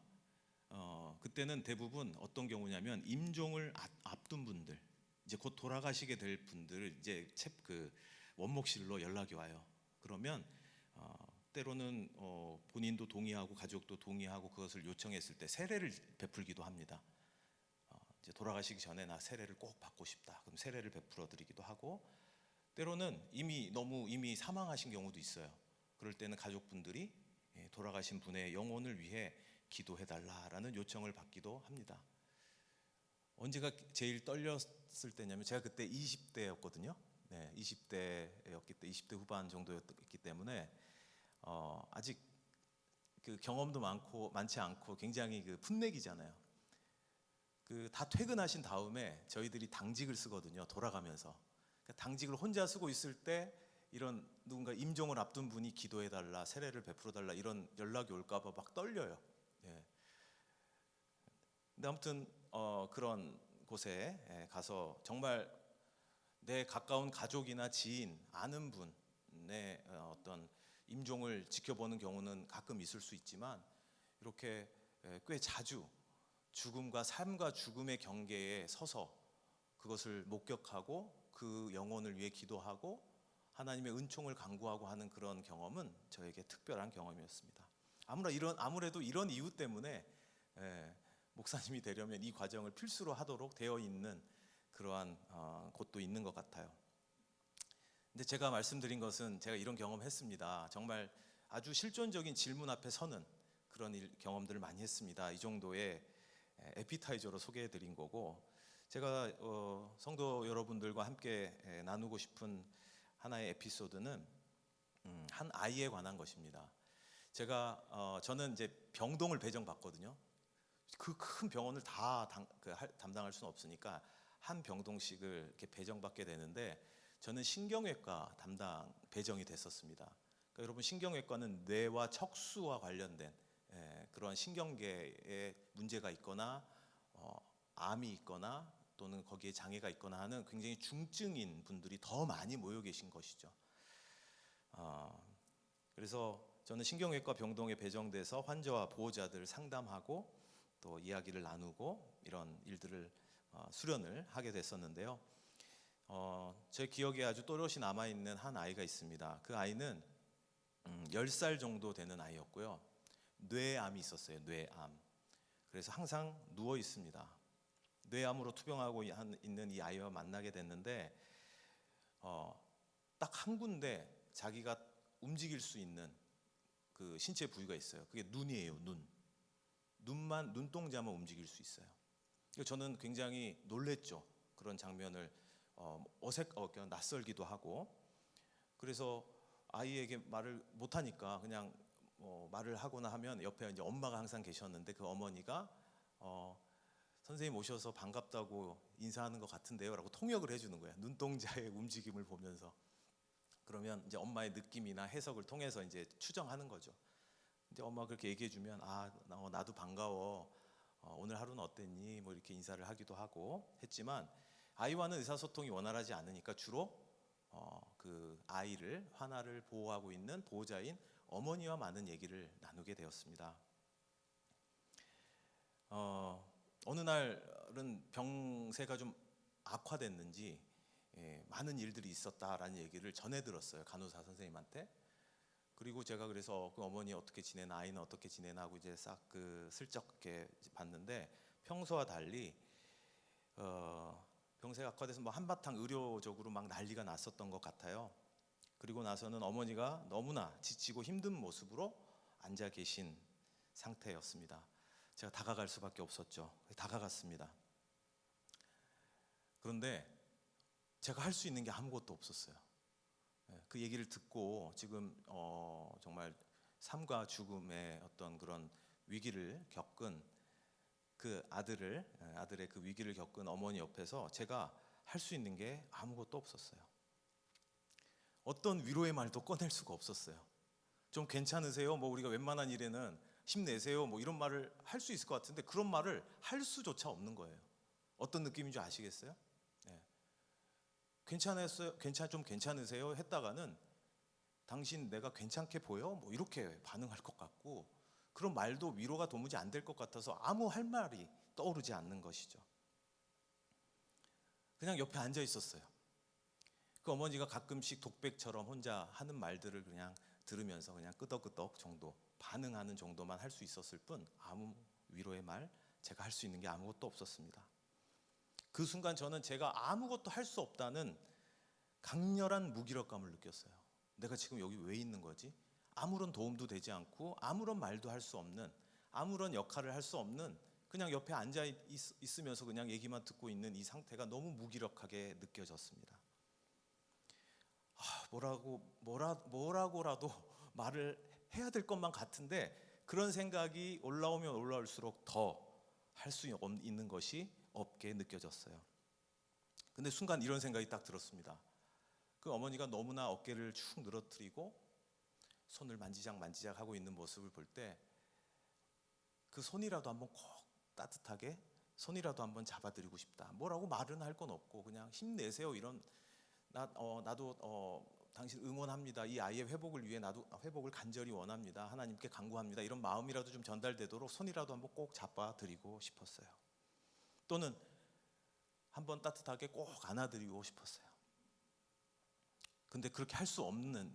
그때는 대부분 어떤 경우냐면 임종을 앞둔 분들, 이제 곧 돌아가시게 될 분들 이제 그 원목실로 연락이 와요. 그러면 때로는 본인도 동의하고 가족도 동의하고 그것을 요청했을 때 세례를 베풀기도 합니다. 이제 돌아가시기 전에 나 세례를 꼭 받고 싶다. 그럼 세례를 베풀어 드리기도 하고, 때로는 이미 사망하신 경우도 있어요. 그럴 때는 가족분들이 돌아가신 분의 영혼을 위해 기도해 달라라는 요청을 받기도 합니다. 언제가 제일 떨렸을 때냐면 제가 그때 20대였거든요. 네, 20대였기 때 20대 후반 정도였기 때문에 아직 그 경험도 많지 않고 굉장히 그 풋내기잖아요. 그 다 퇴근하신 다음에 저희들이 당직을 쓰거든요. 돌아가면서. 그러니까 당직을 혼자 쓰고 있을 때 이런 누군가 임종을 앞둔 분이 기도해 달라, 세례를 베풀어 달라 이런 연락이 올까 봐 막 떨려요. 예. 근데 아무튼 그런 곳에 가서 정말 내 가까운 가족이나 지인, 아는 분의 어떤 임종을 지켜보는 경우는 가끔 있을 수 있지만, 이렇게 꽤 자주 죽음과 삶과 죽음의 경계에 서서 그것을 목격하고 그 영혼을 위해 기도하고 하나님의 은총을 간구하고 하는 그런 경험은 저에게 특별한 경험이었습니다. 아무래도 이런 이유 때문에 목사님이 되려면 이 과정을 필수로 하도록 되어 있는 그러한 곳도 있는 것 같아요. 근데 제가 말씀드린 것은 제가 이런 경험했습니다. 정말 아주 실존적인 질문 앞에 서는 그런 경험들을 많이 했습니다. 이 정도의 에피타이저로 소개해드린 거고, 제가 성도 여러분들과 함께 나누고 싶은 하나의 에피소드는 한 아이에 관한 것입니다. 저는 이제 병동을 배정받거든요. 그 큰 병원을 다 담당할 수는 없으니까 한 병동씩을 이렇게 배정받게 되는데, 저는 신경외과 담당 배정이 됐었습니다. 그러니까 여러분, 신경외과는 뇌와 척수와 관련된 그런 신경계에 문제가 있거나 암이 있거나 또는 거기에 장애가 있거나 하는 굉장히 중증인 분들이 더 많이 모여 계신 것이죠. 그래서 저는 신경외과 병동에 배정돼서 환자와 보호자들 상담하고 또 이야기를 나누고 이런 일들을 수련을 하게 됐었는데요. 제 기억에 아주 또렷이 남아있는 한 아이가 있습니다. 그 아이는 10살 정도 되는 아이였고요. 뇌암이 있었어요. 뇌암. 그래서 항상 누워 있습니다. 뇌암으로 투병하고 있는 이 아이와 만나게 됐는데, 딱 한 군데 자기가 움직일 수 있는 그 신체 부위가 있어요. 그게 눈이에요. 눈동자만 움직일 수 있어요. 저는 굉장히 놀랬죠. 그런 장면을 낯설기도 하고. 그래서 아이에게 말을 못하니까 그냥 말을 하거나 하면 옆에 이제 엄마가 항상 계셨는데, 그 어머니가 선생님 오셔서 반갑다고 인사하는 것 같은데요라고 통역을 해주는 거예요. 눈동자의 움직임을 보면서. 그러면 이제 엄마의 느낌이나 해석을 통해서 이제 추정하는 거죠. 이제 엄마가 그렇게 얘기해주면 나도 반가워. 오늘 하루는 어땠니? 뭐 이렇게 인사를 하기도 하고 했지만, 아이와는 의사소통이 원활하지 않으니까 주로 그 아이를 하나를 보호하고 있는 보호자인 어머니와 많은 얘기를 나누게 되었습니다. 어느 날은 병세가 좀 악화됐는지 많은 일들이 있었다라는 얘기를 전해 들었어요. 간호사 선생님한테. 그리고 제가 그래서 그 어머니 어떻게 지내나, 아이는 어떻게 지내나 하고 이제 싹 슬쩍 이렇게 봤는데, 평소와 달리 병세가 악화돼서 뭐 한바탕 의료적으로 막 난리가 났었던 것 같아요. 그리고 나서는 어머니가 너무나 지치고 힘든 모습으로 앉아 계신 상태였습니다. 제가 다가갈 수밖에 없었죠. 다가갔습니다. 그런데 제가 할 수 있는 게 아무것도 없었어요. 그 얘기를 듣고 지금 정말 삶과 죽음의 어떤 그런 위기를 겪은 그 아들의 그 위기를 겪은 어머니 옆에서 제가 할 수 있는 게 아무것도 없었어요. 어떤 위로의 말도 꺼낼 수가 없었어요. 좀 괜찮으세요? 뭐 우리가 웬만한 일에는 힘내세요. 뭐 이런 말을 할 수 있을 것 같은데, 그런 말을 할 수조차 없는 거예요. 어떤 느낌인지 아시겠어요? 괜찮았어요? 좀 괜찮으세요? 했다가는 당신 내가 괜찮게 보여? 뭐 이렇게 반응할 것 같고, 그런 말도 위로가 도무지 안 될 것 같아서 아무 할 말이 떠오르지 않는 것이죠. 그냥 옆에 앉아 있었어요. 그 어머니가 가끔씩 독백처럼 혼자 하는 말들을 그냥 들으면서 그냥 끄덕끄덕 정도 반응하는 정도만 할 수 있었을 뿐 아무 위로의 말, 제가 할 수 있는 게 아무것도 없었습니다. 그 순간 저는 제가 아무것도 할 수 없다는 강렬한 무기력감을 느꼈어요. 내가 지금 여기 왜 있는 거지? 아무런 도움도 되지 않고 아무런 말도 할 수 없는, 아무런 역할을 할 수 없는, 그냥 옆에 앉아 있으면서 그냥 얘기만 듣고 있는 이 상태가 너무 무기력하게 느껴졌습니다. 뭐라고라도 말을 해야 될 것만 같은데 그런 생각이 올라오면 올라올수록 더 할 수 있는 것이 없게 느껴졌어요. 근데 순간 이런 생각이 딱 들었습니다. 그 어머니가 너무나 어깨를 축 늘어뜨리고 손을 만지작 하고 있는 모습을 볼 때 그 손이라도 한번 꼭 따뜻하게 손이라도 한번 잡아드리고 싶다. 뭐라고 말은 할 건 없고 그냥 힘내세요. 이런 나도 당신 응원합니다. 이 아이의 회복을 위해 나도 회복을 간절히 원합니다. 하나님께 간구합니다. 이런 마음이라도 좀 전달되도록 손이라도 한번 꼭 잡아드리고 싶었어요. 또는 한번 따뜻하게 꼭 안아드리고 싶었어요. 근데 그렇게 할 수 없는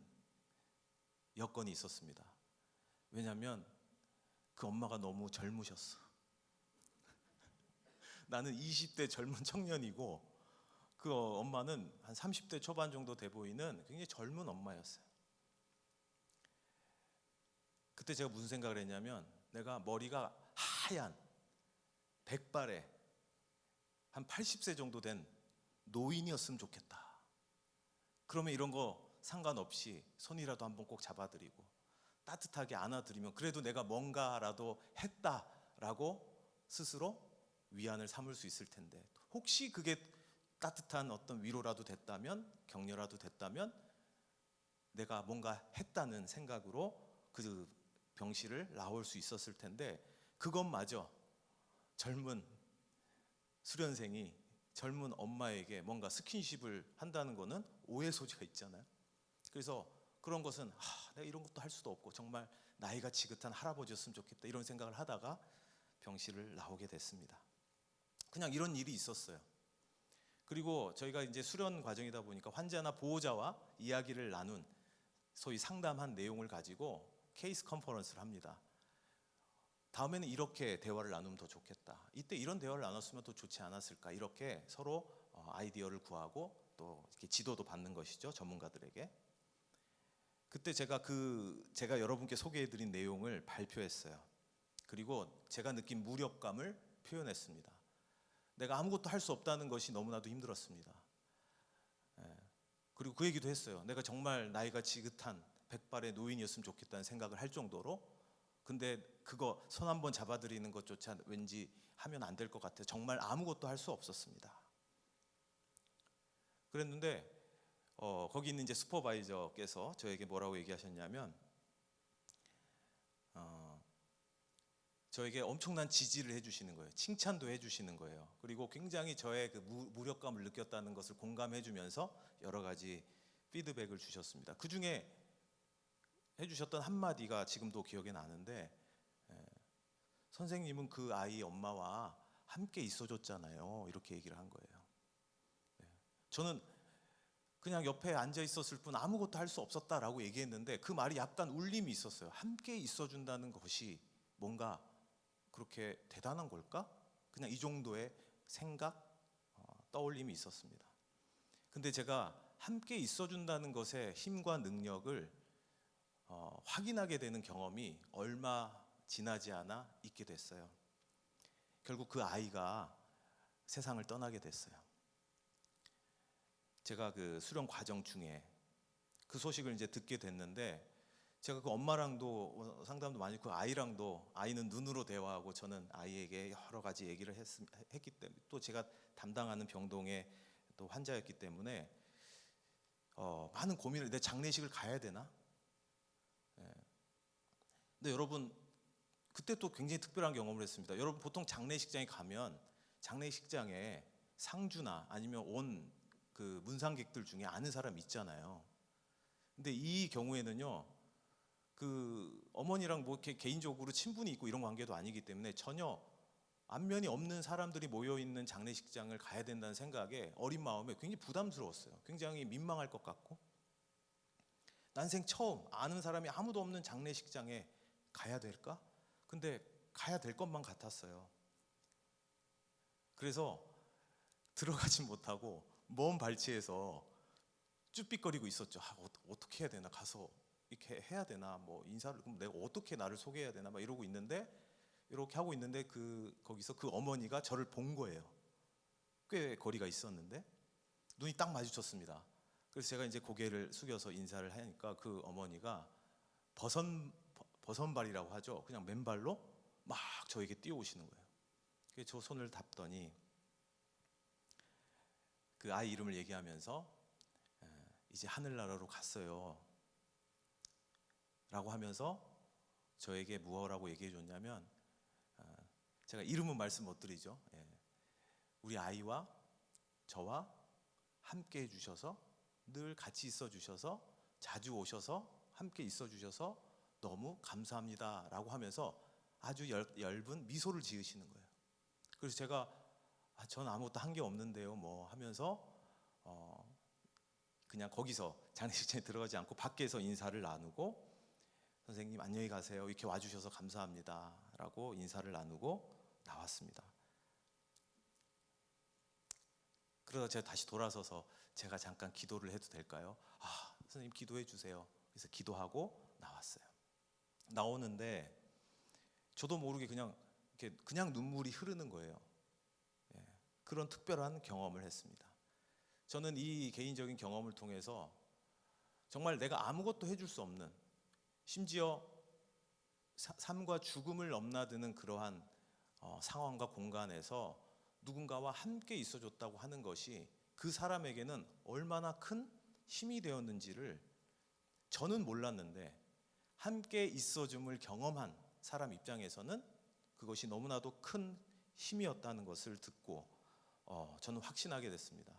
여건이 있었습니다. 왜냐하면 그 엄마가 너무 젊으셨어. 나는 20대 젊은 청년이고 그 엄마는 한 30대 초반 정도 돼 보이는 굉장히 젊은 엄마였어요. 그때 제가 무슨 생각을 했냐면 내가 머리가 하얀 백발에 한 80세 정도 된 노인이었으면 좋겠다. 그러면 이런 거 상관없이 손이라도 한번 꼭 잡아드리고 따뜻하게 안아드리면 그래도 내가 뭔가라도 했다라고 스스로 위안을 삼을 수 있을 텐데 혹시 그게 따뜻한 어떤 위로라도 됐다면 격려라도 됐다면 내가 뭔가 했다는 생각으로 그 병실을 나올 수 있었을 텐데 그것마저 젊은 수련생이 젊은 엄마에게 뭔가 스킨십을 한다는 거는 오해 소지가 있잖아요. 그래서 그런 것은 내가 이런 것도 할 수도 없고 정말 나이가 지긋한 할아버지였으면 좋겠다 이런 생각을 하다가 병실을 나오게 됐습니다. 그냥 이런 일이 있었어요. 그리고 저희가 이제 수련 과정이다 보니까 환자나 보호자와 이야기를 나눈 소위 상담한 내용을 가지고 케이스 컨퍼런스를 합니다. 다음에는 이렇게 대화를 나누면 더 좋겠다. 이때 이런 대화를 나눴으면 더 좋지 않았을까. 이렇게 서로 아이디어를 구하고 또 이렇게 지도도 받는 것이죠. 전문가들에게. 그때 제가 여러분께 소개해드린 내용을 발표했어요. 그리고 제가 느낀 무력감을 표현했습니다. 내가 아무것도 할 수 없다는 것이 너무나도 힘들었습니다. 그리고 그 얘기도 했어요. 내가 정말 나이가 지긋한 백발의 노인이었으면 좋겠다는 생각을 할 정도로 근데 그거 손 한번 잡아드리는 것조차 왠지 하면 안 될 것 같아요. 정말 아무것도 할 수 없었습니다. 그랬는데 거기 있는 이제 슈퍼바이저께서 저에게 뭐라고 얘기하셨냐면 저에게 엄청난 지지를 해주시는 거예요. 칭찬도 해주시는 거예요. 그리고 굉장히 저의 그 무력감을 느꼈다는 것을 공감해주면서 여러 가지 피드백을 주셨습니다. 그 중에 해주셨던 한마디가 지금도 기억에 나는데 선생님은 그 아이 엄마와 함께 있어줬잖아요. 이렇게 얘기를 한 거예요. 저는 그냥 옆에 앉아 있었을 뿐 아무것도 할 수 없었다라고 얘기했는데 그 말이 약간 울림이 있었어요. 함께 있어준다는 것이 뭔가 그렇게 대단한 걸까? 그냥 이 정도의 생각, 떠올림이 있었습니다. 근데 제가 함께 있어준다는 것의 힘과 능력을 확인하게 되는 경험이 얼마 지나지 않아 있게 됐어요. 결국 그 아이가 세상을 떠나게 됐어요. 제가 그 수련 과정 중에 그 소식을 이제 듣게 됐는데 제가 그 엄마랑도 상담도 많이 했고 아이랑도 아이는 눈으로 대화하고 저는 아이에게 여러 가지 얘기를 했기 때문에 또 제가 담당하는 병동의 또 환자였기 때문에 많은 고민을 내 장례식을 가야 되나? 근데 여러분 그때 또 굉장히 특별한 경험을 했습니다. 여러분 보통 장례식장에 가면 장례식장에 상주나 아니면 온 그 문상객들 중에 아는 사람 있잖아요. 근데 이 경우에는요 그 어머니랑 뭐 이렇게 개인적으로 친분이 있고 이런 관계도 아니기 때문에 전혀 안면이 없는 사람들이 모여 있는 장례식장을 가야 된다는 생각에 어린 마음에 굉장히 부담스러웠어요. 굉장히 민망할 것 같고, 난생 처음 아는 사람이 아무도 없는 장례식장에 가야 될까? 근데 가야 될 것만 같았어요. 그래서 들어가지 못하고 먼 발치에서 쭈삣거리고 있었죠. 어떻게 해야 되나, 가서 이렇게 해야 되나, 뭐 인사를, 그럼 내가 어떻게 나를 소개해야 되나 막 이러고 있는데, 이렇게 하고 있는데 거기서 그 어머니가 저를 본 거예요. 꽤 거리가 있었는데 눈이 딱 마주쳤습니다. 그래서 제가 이제 고개를 숙여서 인사를 하니까 그 어머니가 버선발이라고 하죠. 그냥 맨발로 막 저에게 뛰어오시는 거예요. 그래서 저 손을 잡더니 그 아이 이름을 얘기하면서 이제 하늘나라로 갔어요 라고 하면서 저에게 무엇라고 얘기해 줬냐면, 제가 이름은 말씀 못 드리죠. 우리 아이와 저와 함께 해주셔서, 늘 같이 있어 주셔서, 자주 오셔서 함께 있어 주셔서 너무 감사합니다 라고 하면서 아주 엷은 미소를 지으시는 거예요. 그래서 제가 전 아무것도 한 게 없는데요 뭐 하면서 그냥 거기서 장례식장에 들어가지 않고 밖에서 인사를 나누고, 선생님 안녕히 가세요, 이렇게 와주셔서 감사합니다 라고 인사를 나누고 나왔습니다. 그러다 제가 다시 돌아서서 제가 잠깐 기도를 해도 될까요? 선생님 기도해 주세요. 그래서 기도하고 나왔어요. 나오는데 저도 모르게 그냥 눈물이 흐르는 거예요. 그런 특별한 경험을 했습니다. 저는 이 개인적인 경험을 통해서 정말 내가 아무것도 해줄 수 없는, 심지어 삶과 죽음을 넘나드는 그러한 상황과 공간에서 누군가와 함께 있어줬다고 하는 것이 그 사람에게는 얼마나 큰 힘이 되었는지를 저는 몰랐는데, 함께 있어줌을 경험한 사람 입장에서는 그것이 너무나도 큰 힘이었다는 것을 듣고 저는 확신하게 됐습니다.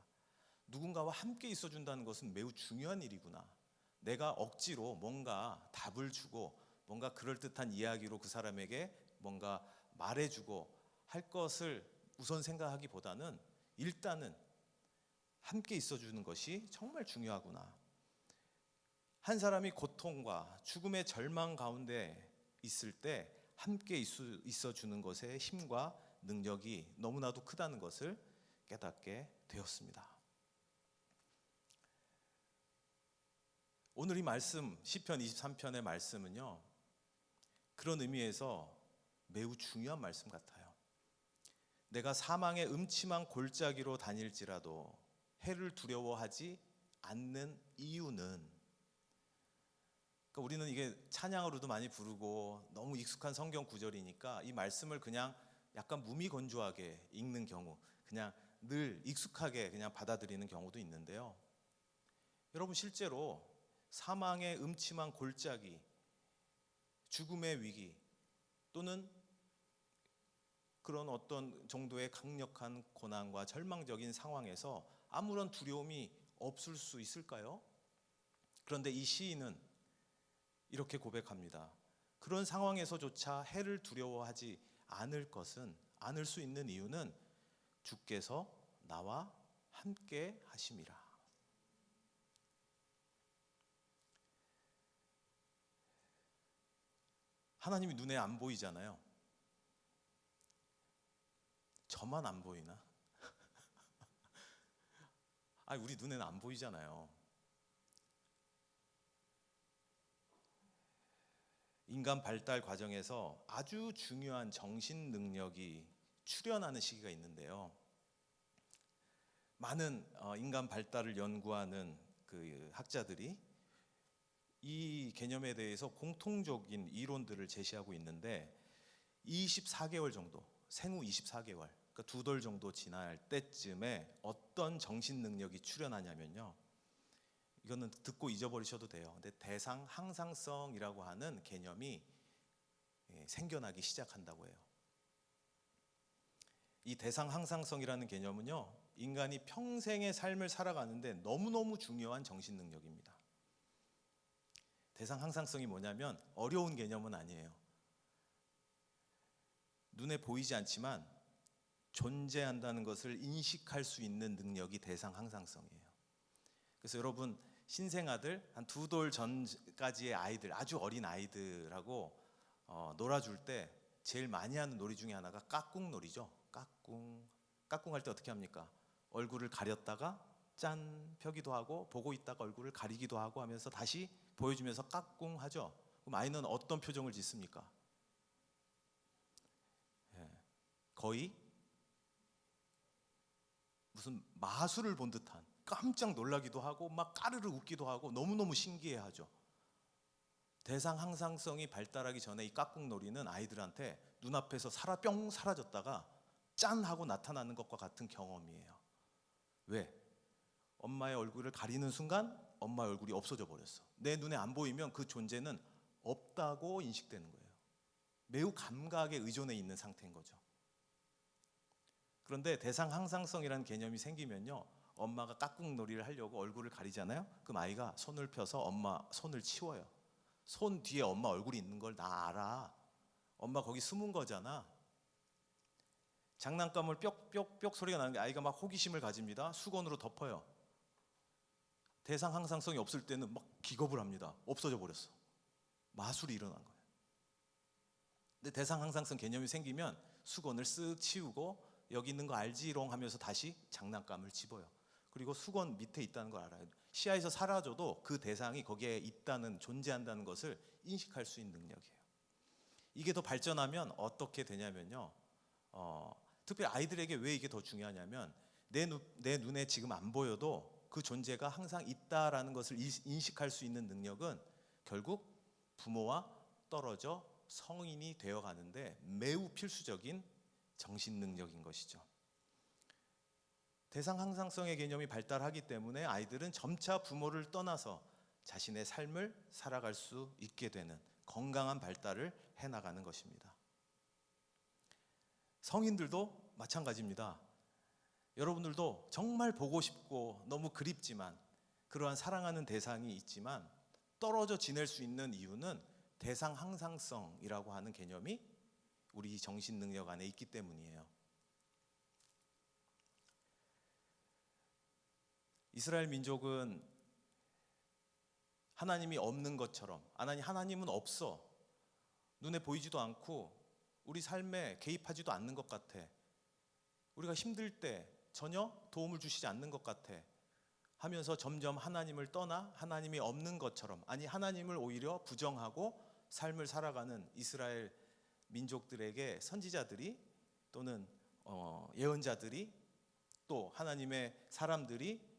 누군가와 함께 있어준다는 것은 매우 중요한 일이구나. 내가 억지로 뭔가 답을 주고 뭔가 그럴듯한 이야기로 그 사람에게 뭔가 말해주고 할 것을 우선 생각하기보다는 일단은 함께 있어주는 것이 정말 중요하구나. 한 사람이 고통과 죽음의 절망 가운데 있을 때 함께 있어주는 것의 힘과 능력이 너무나도 크다는 것을 깨닫게 되었습니다. 오늘 이 말씀, 시편 23편의 말씀은요, 그런 의미에서 매우 중요한 말씀 같아요. 내가 사망의 음침한 골짜기로 다닐지라도 해를 두려워하지 않는 이유는, 그러니까 우리는 이게 찬양으로도 많이 부르고 너무 익숙한 성경 구절이니까 이 말씀을 그냥 약간 무미건조하게 읽는 경우, 그냥 늘 익숙하게 그냥 받아들이는 경우도 있는데요. 여러분, 실제로 사망의 음침한 골짜기, 죽음의 위기, 또는 그런 어떤 정도의 강력한 고난과 절망적인 상황에서 아무런 두려움이 없을 수 있을까요? 그런데 이 시인은 이렇게 고백합니다. 그런 상황에서조차 해를 두려워하지 않을 수 있는 이유는 주께서 나와 함께 하심이라. 하나님이 눈에 안 보이잖아요. 저만 안 보이나? 우리 눈에는 안 보이잖아요. 인간 발달 과정에서 아주 중요한 정신 능력이 출현하는 시기가 있는데요. 많은 인간 발달을 연구하는 그 학자들이 이 개념에 대해서 공통적인 이론들을 제시하고 있는데, 24개월 정도, 생후 24개월, 그러니까 2돌 정도 지날 때쯤에 어떤 정신 능력이 출현하냐면요, 이거는 듣고 잊어버리셔도 돼요. 근데 대상 항상성이라고 하는 개념이 생겨나기 시작한다고 해요. 이 대상 항상성이라는 개념은요, 인간이 평생의 삶을 살아가는데 너무너무 중요한 정신 능력입니다. 대상 항상성이 뭐냐면 어려운 개념은 아니에요. 눈에 보이지 않지만 존재한다는 것을 인식할 수 있는 능력이 대상 항상성이에요. 그래서 여러분 신생아들 한 2돌 전까지의 아이들, 아주 어린 아이들하고 놀아줄 때 제일 많이 하는 놀이 중에 하나가 깍꿍놀이죠. 깍꿍 할 때 어떻게 합니까? 얼굴을 가렸다가 짠 펴기도 하고 보고 있다가 얼굴을 가리기도 하고 하면서 다시 보여주면서 깍꿍 하죠. 그럼 아이는 어떤 표정을 짓습니까? 거의 무슨 마술을 본 듯한, 깜짝 놀라기도 하고 막 까르르 웃기도 하고 너무너무 신기해하죠. 대상 항상성이 발달하기 전에 이 깍꿍놀이는 아이들한테 눈앞에서 뿅 사라졌다가 짠 하고 나타나는 것과 같은 경험이에요. 왜? 엄마의 얼굴을 가리는 순간 엄마의 얼굴이 없어져 버렸어. 내 눈에 안 보이면 그 존재는 없다고 인식되는 거예요. 매우 감각에 의존해 있는 상태인 거죠. 그런데 대상 항상성이라는 개념이 생기면요, 엄마가 깍꿍놀이를 하려고 얼굴을 가리잖아요. 그럼 아이가 손을 펴서 엄마 손을 치워요. 손 뒤에 엄마 얼굴이 있는 걸 나 알아. 엄마 거기 숨은 거잖아. 장난감을 뾱뾱뾱 소리가 나는 게 아이가 막 호기심을 가집니다. 수건으로 덮어요. 대상 항상성이 없을 때는 막 기겁을 합니다. 없어져 버렸어. 마술이 일어난 거예요. 근데 대상 항상성 개념이 생기면 수건을 쓱 치우고 여기 있는 거 알지롱 하면서 다시 장난감을 집어요. 그리고 수건 밑에 있다는 걸 알아요. 시야에서 사라져도 그 대상이 거기에 있다는, 존재한다는 것을 인식할 수 있는 능력이에요. 이게 더 발전하면 어떻게 되냐면요, 특별히 아이들에게 왜 이게 더 중요하냐면 내 눈에 지금 안 보여도 그 존재가 항상 있다라는 것을 인식할 수 있는 능력은 결국 부모와 떨어져 성인이 되어가는데 매우 필수적인 정신 능력인 것이죠. 대상 항상성의 개념이 발달하기 때문에 아이들은 점차 부모를 떠나서 자신의 삶을 살아갈 수 있게 되는 건강한 발달을 해나가는 것입니다. 성인들도 마찬가지입니다. 여러분들도 정말 보고 싶고 너무 그립지만 그러한 사랑하는 대상이 있지만 떨어져 지낼 수 있는 이유는 대상 항상성이라고 하는 개념이 우리 정신 능력 안에 있기 때문이에요. 이스라엘 민족은 하나님이 없는 것처럼, 하나님은 없어, 눈에 보이지도 않고 우리 삶에 개입하지도 않는 것 같아, 우리가 힘들 때 전혀 도움을 주시지 않는 것 같아 하면서 점점 하나님을 떠나 하나님이 없는 것처럼, 아니 하나님을 오히려 부정하고 삶을 살아가는 이스라엘 민족들에게 선지자들이 또는 예언자들이 또 하나님의 사람들이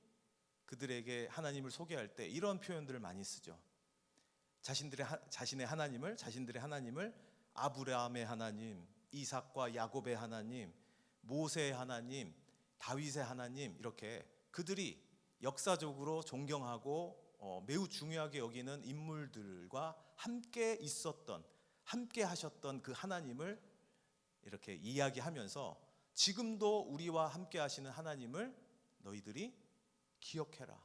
그들에게 하나님을 소개할 때 이런 표현들을 많이 쓰죠. 자신들의 하나님을 아브라함의 하나님, 이삭과 야곱의 하나님, 모세의 하나님, 다윗의 하나님, 이렇게 그들이 역사적으로 존경하고 매우 중요하게 여기는 인물들과 함께 있었던, 함께 하셨던 그 하나님을 이렇게 이야기하면서 지금도 우리와 함께 하시는 하나님을 너희들이 기억해라.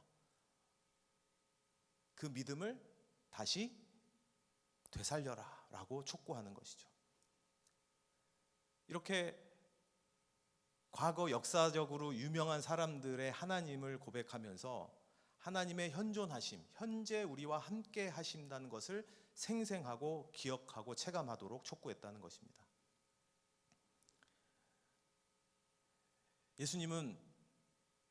그 믿음을 다시 되살려라 라고 촉구하는 것이죠. 이렇게 과거 역사적으로 유명한 사람들의 하나님을 고백하면서 하나님의 현존하심, 현재 우리와 함께 하신다는 것을 생생하고 기억하고 체감하도록 촉구했다는 것입니다. 예수님은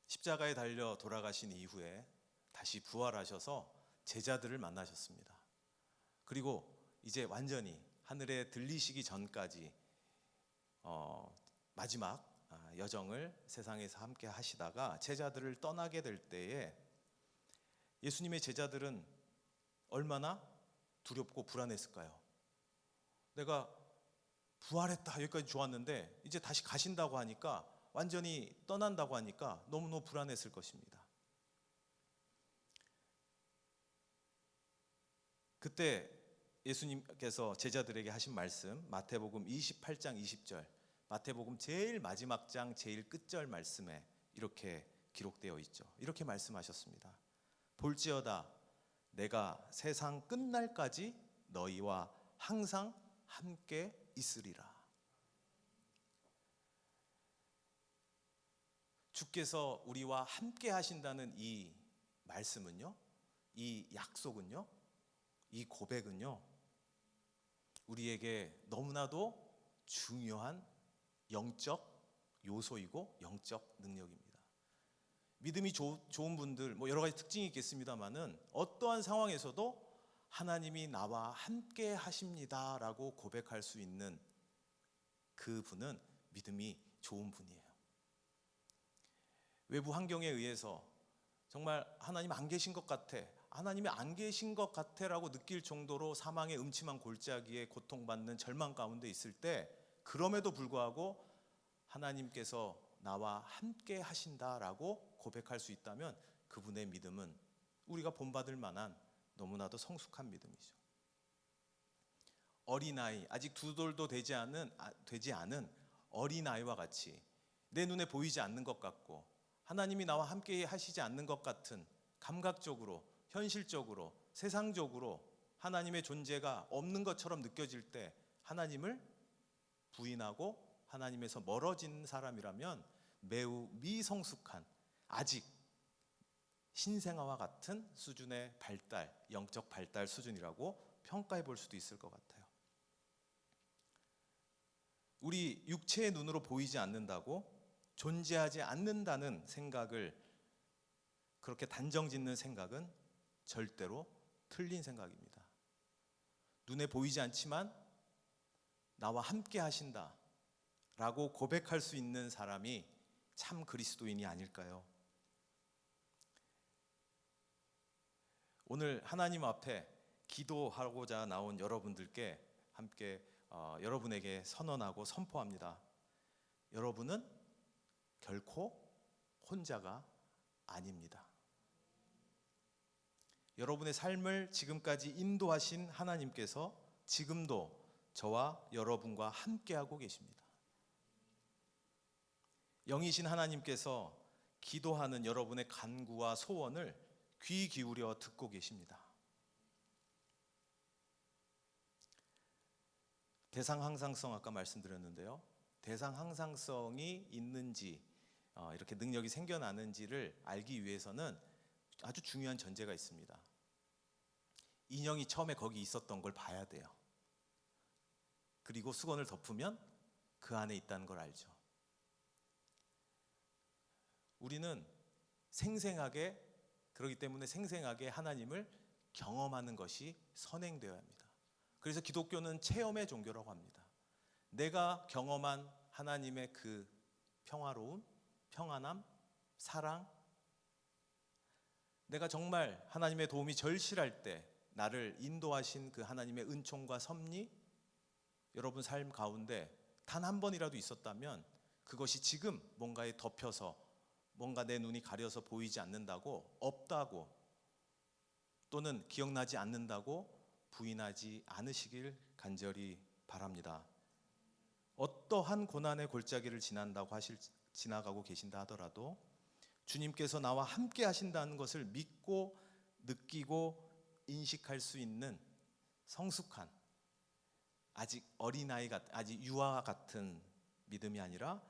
십자가에 달려 돌아가신 이후에 다시 부활하셔서 제자들을 만나셨습니다. 그리고 이제 완전히 하늘에 들리시기 전까지 마지막 여정을 세상에서 함께 하시다가 제자들을 떠나게 될 때에 예수님의 제자들은 얼마나 두렵고 불안했을까요? 내가 부활했다, 여기까지 좋았는데 이제 다시 가신다고 하니까, 완전히 떠난다고 하니까 너무너무 불안했을 것입니다. 그때 예수님께서 제자들에게 하신 말씀, 마태복음 28장 20절, 마태복음 제일 마지막 장 제일 끝절 말씀에 이렇게 기록되어 있죠. 이렇게 말씀하셨습니다. 볼지어다 내가 세상 끝날까지 너희와 항상 함께 있으리라. 주께서 우리와 함께 하신다는 이 말씀은요, 이 약속은요, 이 고백은요, 우리에게 너무나도 중요한 영적 요소이고 영적 능력입니다. 믿음이 좋은 분들, 뭐 여러 가지 특징이 있겠습니다만은 어떠한 상황에서도 하나님이 나와 함께 하십니다라고 고백할 수 있는 그 분은 믿음이 좋은 분이에요. 외부 환경에 의해서 정말 하나님 안 계신 것 같아, 하나님이 안 계신 것 같아라고 느낄 정도로 사망의 음침한 골짜기에 고통받는 절망 가운데 있을 때, 그럼에도 불구하고 하나님께서 나와 함께 하신다라고 고백할 수 있다면 그분의 믿음은 우리가 본받을 만한 너무나도 성숙한 믿음이죠. 어린아이, 아직 두 돌도 되지 않은 어린아이와 같이 내 눈에 보이지 않는 것 같고 하나님이 나와 함께 하시지 않는 것 같은 감각적으로, 현실적으로, 세상적으로 하나님의 존재가 없는 것처럼 느껴질 때 하나님을 부인하고 하나님에서 멀어진 사람이라면 매우 미성숙한, 아직 신생아와 같은 수준의 발달, 영적 발달 수준이라고 평가해 볼 수도 있을 것 같아요. 우리 육체의 눈으로 보이지 않는다고 존재하지 않는다는 생각을, 그렇게 단정짓는 생각은 절대로 틀린 생각입니다. 눈에 보이지 않지만 나와 함께 하신다 라고 고백할 수 있는 사람이 참 그리스도인이 아닐까요? 오늘 하나님 앞에 기도하고자 나온 여러분들께 함께 여러분에게 선언하고 선포합니다. 여러분은 결코 혼자가 아닙니다. 여러분의 삶을 지금까지 인도하신 하나님께서 지금도 저와 여러분과 함께하고 계십니다. 영이신 하나님께서 기도하는 여러분의 간구와 소원을 귀 기울여 듣고 계십니다. 대상 항상성 아까 말씀드렸는데요. 대상 항상성이 있는지 이렇게 능력이 생겨나는지를 알기 위해서는 아주 중요한 전제가 있습니다. 인형이 처음에 거기 있었던 걸 봐야 돼요. 그리고 수건을 덮으면 그 안에 있다는 걸 알죠. 우리는 생생하게, 그렇기 때문에 생생하게 하나님을 경험하는 것이 선행되어야 합니다. 그래서 기독교는 체험의 종교라고 합니다. 내가 경험한 하나님의 그 평화로움, 평안함, 사랑, 내가 정말 하나님의 도움이 절실할 때 나를 인도하신 그 하나님의 은총과 섭리, 여러분 삶 가운데 단 한 번이라도 있었다면 그것이 지금 뭔가에 덮여서, 뭔가 내 눈이 가려서 보이지 않는다고, 없다고, 또는 기억나지 않는다고 부인하지 않으시길 간절히 바랍니다. 어떠한 고난의 골짜기를 지나가고 계신다 하더라도 주님께서 나와 함께 하신다는 것을 믿고 느끼고 인식할 수 있는 성숙한, 아직 어린아이 같은, 아직 유아와 같은 믿음이 아니라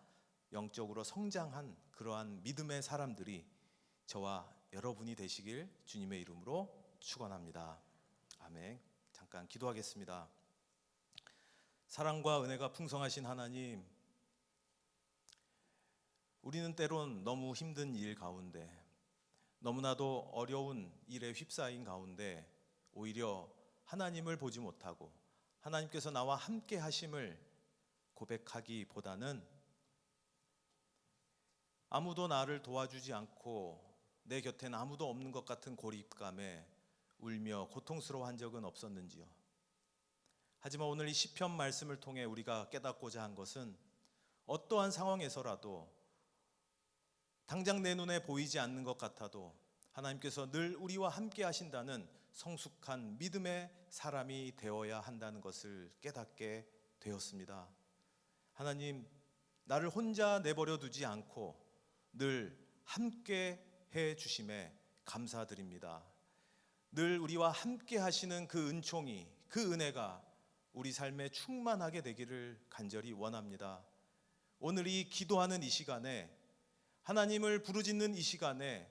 영적으로 성장한 그러한 믿음의 사람들이 저와 여러분이 되시길 주님의 이름으로 축원합니다. 아멘. 잠깐 기도하겠습니다. 사랑과 은혜가 풍성하신 하나님, 우리는 때론 너무 힘든 일 가운데, 너무나도 어려운 일에 휩싸인 가운데 오히려 하나님을 보지 못하고 하나님께서 나와 함께 하심을 고백하기보다는 아무도 나를 도와주지 않고 내 곁엔 아무도 없는 것 같은 고립감에 울며 고통스러워한 적은 없었는지요. 하지만 오늘 이 시편 말씀을 통해 우리가 깨닫고자 한 것은 어떠한 상황에서라도 당장 내 눈에 보이지 않는 것 같아도 하나님께서 늘 우리와 함께 하신다는 성숙한 믿음의 사람이 되어야 한다는 것을 깨닫게 되었습니다. 하나님, 나를 혼자 내버려 두지 않고 늘 함께 해 주심에 감사드립니다. 늘 우리와 함께 하시는 그 은총이, 그 은혜가 우리 삶에 충만하게 되기를 간절히 원합니다. 오늘 이 기도하는 이 시간에, 하나님을 부르짖는 이 시간에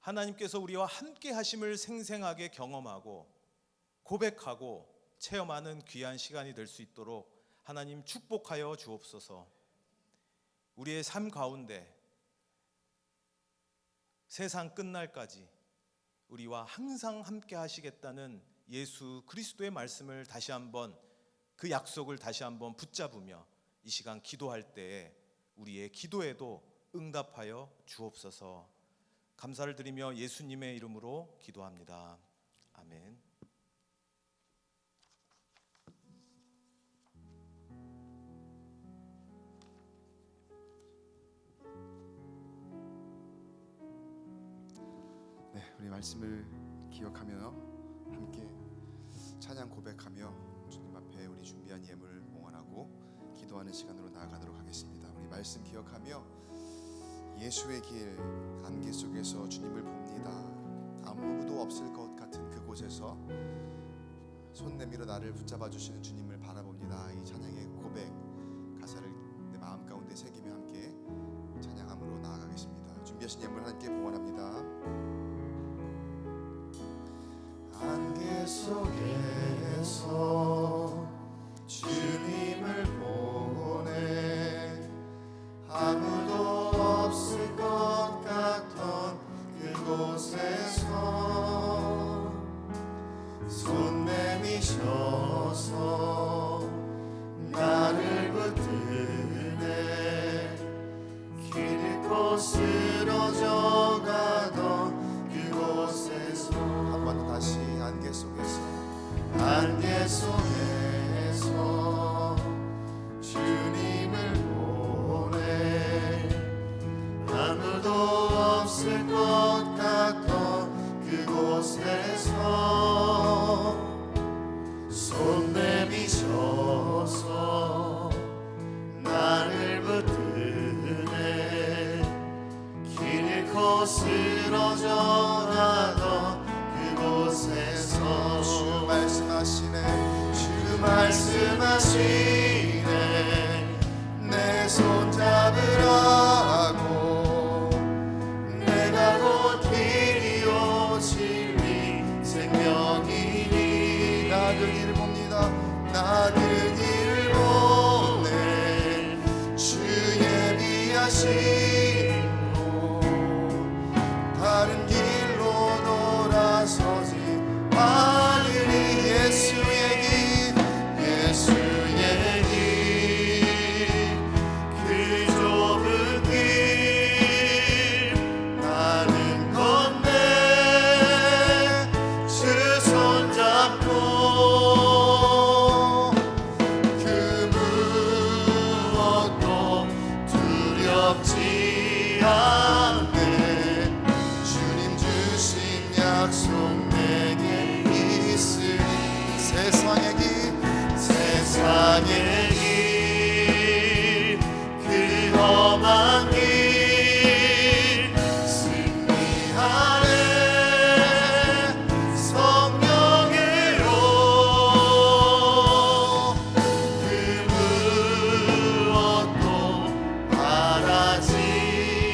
하나님께서 우리와 함께 하심을 생생하게 경험하고 고백하고 체험하는 귀한 시간이 될 수 있도록 하나님 축복하여 주옵소서. 우리의 삶 가운데 세상 끝날까지 우리와 항상 함께 하시겠다는 예수 그리스도의 말씀을 다시 한번, 그 약속을 다시 한번 붙잡으며 이 시간 기도할 때에 우리의 기도에도 응답하여 주옵소서. 감사를 드리며 예수님의 이름으로 기도합니다. 아멘. 네, 우리 말씀을 기억하며 함께 찬양 고백하며 주님 앞에 우리 준비한 예물을 봉헌하고 기도하는 시간으로 나아가도록 하겠습니다. 우리 말씀 기억하며 예수의 길, 안개 속에서 주님을 봅니다. 아무도 없을 것 같은 그곳에서 손 내밀어 나를 붙잡아 주시는 주님을 바라봅니다. 이 찬양의 고백 가사를 내 마음 가운데 새기며 함께 찬양함으로 나아가겠습니다. 준비하신 예물 하나님께 봉헌합니다. 안개 속에서 주님을 보내 아무도 없을 것 같던 그곳에서 손 내미셔서 나를 붙드네 길 잃고 쓰러져 가던 그곳에서 한 번 더 다시 안개 속에서 주님을 보내 아무도 없을 것 같던 그곳에서 손 내미셔서 나를 붙드네 길 잃고 쓰러져 가던 그곳에서 주 말씀하시네 내 손 잡으라고 내가 곧 길이요 진리 생명이니 나 그 길을 봅니다. 나 그 길을 보네 주 예비하심으로 다른 길로 돌아서지 않으리 예수의 길 그 좁은 길 나는 건네 주 손 잡고 그 무엇도 두렵지 않네 주님 주신 약속 내게 있으니 세상의 길 그 험한 길 승리하네 성령의로 그 무엇도 바라지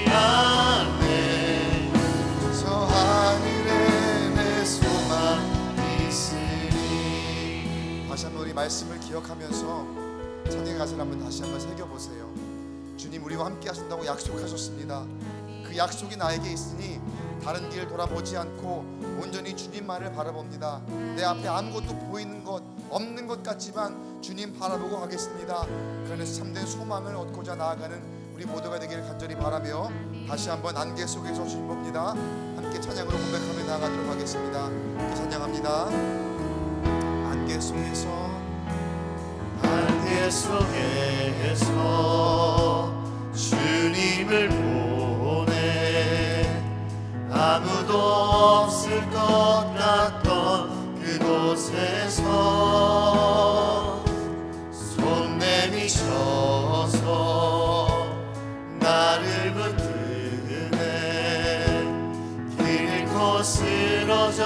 않네 저 하늘에 내 소망 있으니. 다시 한번 우리 말씀을 기억하면서 찬양의 가사를 한번 다시 한번 새겨보세요. 주님 우리와 함께 하신다고 약속하셨습니다. 그 약속이 나에게 있으니 다른 길 돌아보지 않고 온전히 주님만을 바라봅니다. 내 앞에 아무것도 보이는 것 없는 것 같지만 주님 바라보고 가겠습니다. 그래서 참된 소망을 얻고자 나아가는 우리 모두가 되기를 간절히 바라며 다시 한번 안개 속에서 주님 봅니다. 함께 찬양으로 고백하며 나아가도록 하겠습니다. 함께 찬양합니다. 안개 속에서 주님을 보내 아무도 없을 것 같던 그곳에서 손 내미셔서 나를 붙드네 길 잃고 쓰러져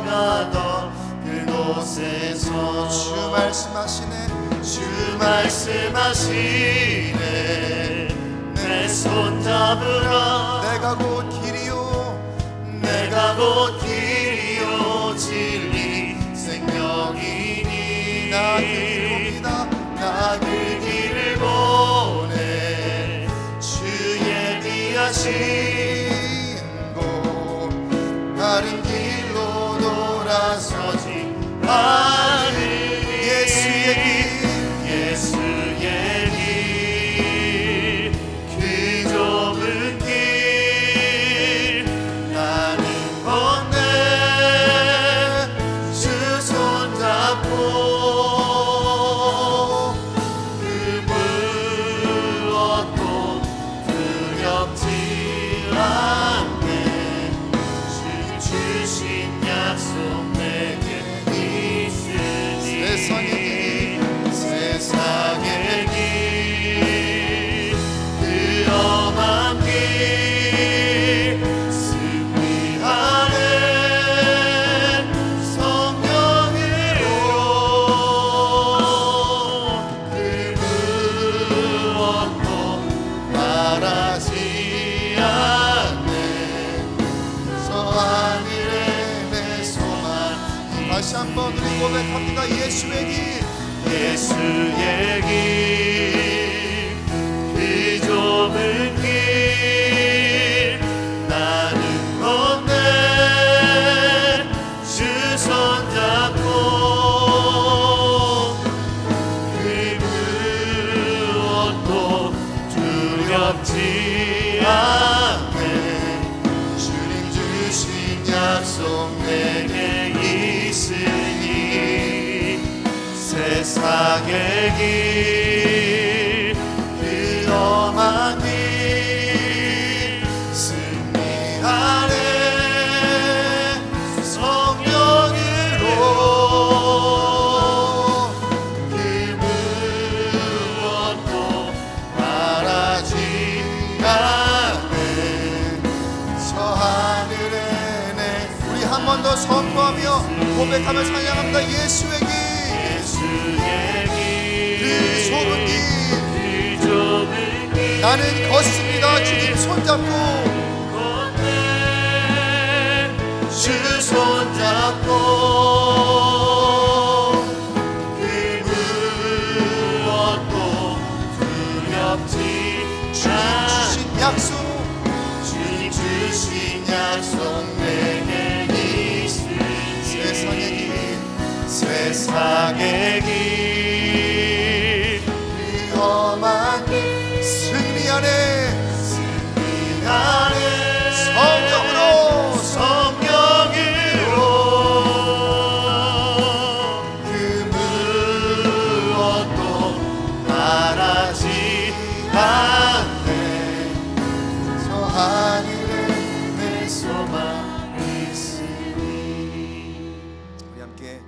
가던 그곳에서 주 말씀하시네 내 손잡으라 내가 곧 길이요 진리 생명이니 나 그 길을 보내 주의 비하신 곳 다른 길로 돌아서지 않으니 예수의 길 그 좁은 길 나는 건네 주 손잡고 그 무엇도 두렵지 않네 주 주신 약속 내게 있으니 세상의 길 그 험한 길 승리하네 성령으로 그 무엇도 바라지 않네 저 하늘에 내 소망 다시 한번 우리 고백합니다. 예수의 길 그 좁은 길 나는 건네 주 손잡고 그 무엇도 두렵지 않네 주님 주신 약속 내게 있으니 세상의 길 그 험한 길 승리하네 성령으로 그 무엇도 바라지 않네 저 하늘에 내 우리 한 번 더 선포하며 고백하며 찬양합니다. 예수의 길 그 좁은 길 나는 걷습니다. 주님 손잡고 주 손잡고 그 무엇도 두렵지 주님 주신 약속 내게 있으니 세상의 길 위험한 길 승리하네 성령으로 그 무엇도 바라지 않네 저 하늘에 내 소망 있으니 우리 함께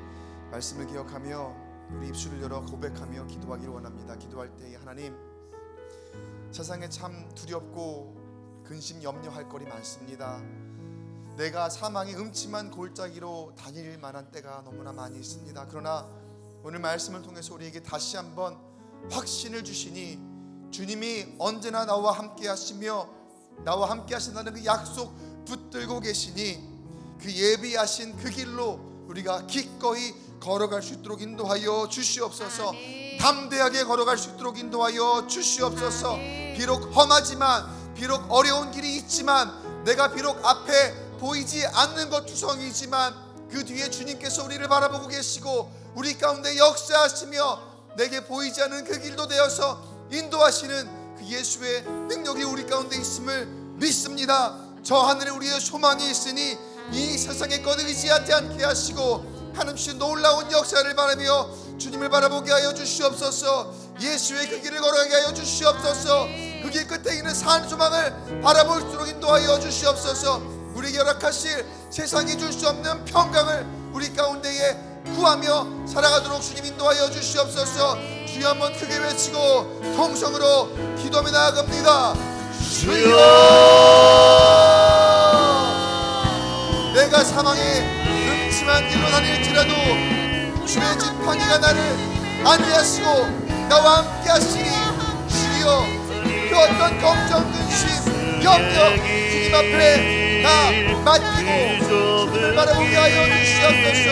말씀을 기억하며 우리 입술을 열어 고백하며 기도하기를 원합니다. 기도할 때 하나님 세상에 참 두렵고 근심 염려할 거리 많습니다. 내가 사망의 음침한 골짜기로 다닐 만한 때가 너무나 많이 있습니다. 그러나 오늘 말씀을 통해서 우리에게 다시 한번 확신을 주시니 주님이 언제나 나와 함께 하시며 나와 함께 하신다는 그 약속 붙들고 계시니 그 예비하신 그 길로 우리가 기꺼이 걸어갈 수 있도록 인도하여 주시옵소서. 담대하게 걸어갈 수 있도록 인도하여 주시옵소서. 비록 험하지만 비록 어려운 길이 있지만 내가 비록 앞에 보이지 않는 것 투성이지만 그 뒤에 주님께서 우리를 바라보고 계시고 우리 가운데 역사하시며 내게 보이지 않는 그 길도 되어서 인도하시는 그 예수의 능력이 우리 가운데 있음을 믿습니다. 저 하늘에 우리의 소망이 있으니 이 세상에 거느리지 않게 하시고 하나님의 놀라운 역사를 바라며 주님을 바라보게 하여 주시옵소서. 예수의 그 길을 걸어가게 하여 주시옵소서. 그 길 끝에 있는 산 소망을 바라볼 수 있도록 인도하여 주시옵소서. 우리에게 허락하실 세상이 줄 수 없는 평강을 우리 가운데에 구하며 살아가도록 주님 인도하여 주시옵소서. 주여 한번 크게 외치고 통성으로 기도하며 나아갑니다. 주여 내가 상황에 음침한 길로 다닐지라도 주의 지팡이가 나를 안위하시고 나와 함께 하시니 주여 그 어떤 걱정, 근심, 염려 주님 앞에 다 맡기고 주님을 바라보게 하여 주시옵소서.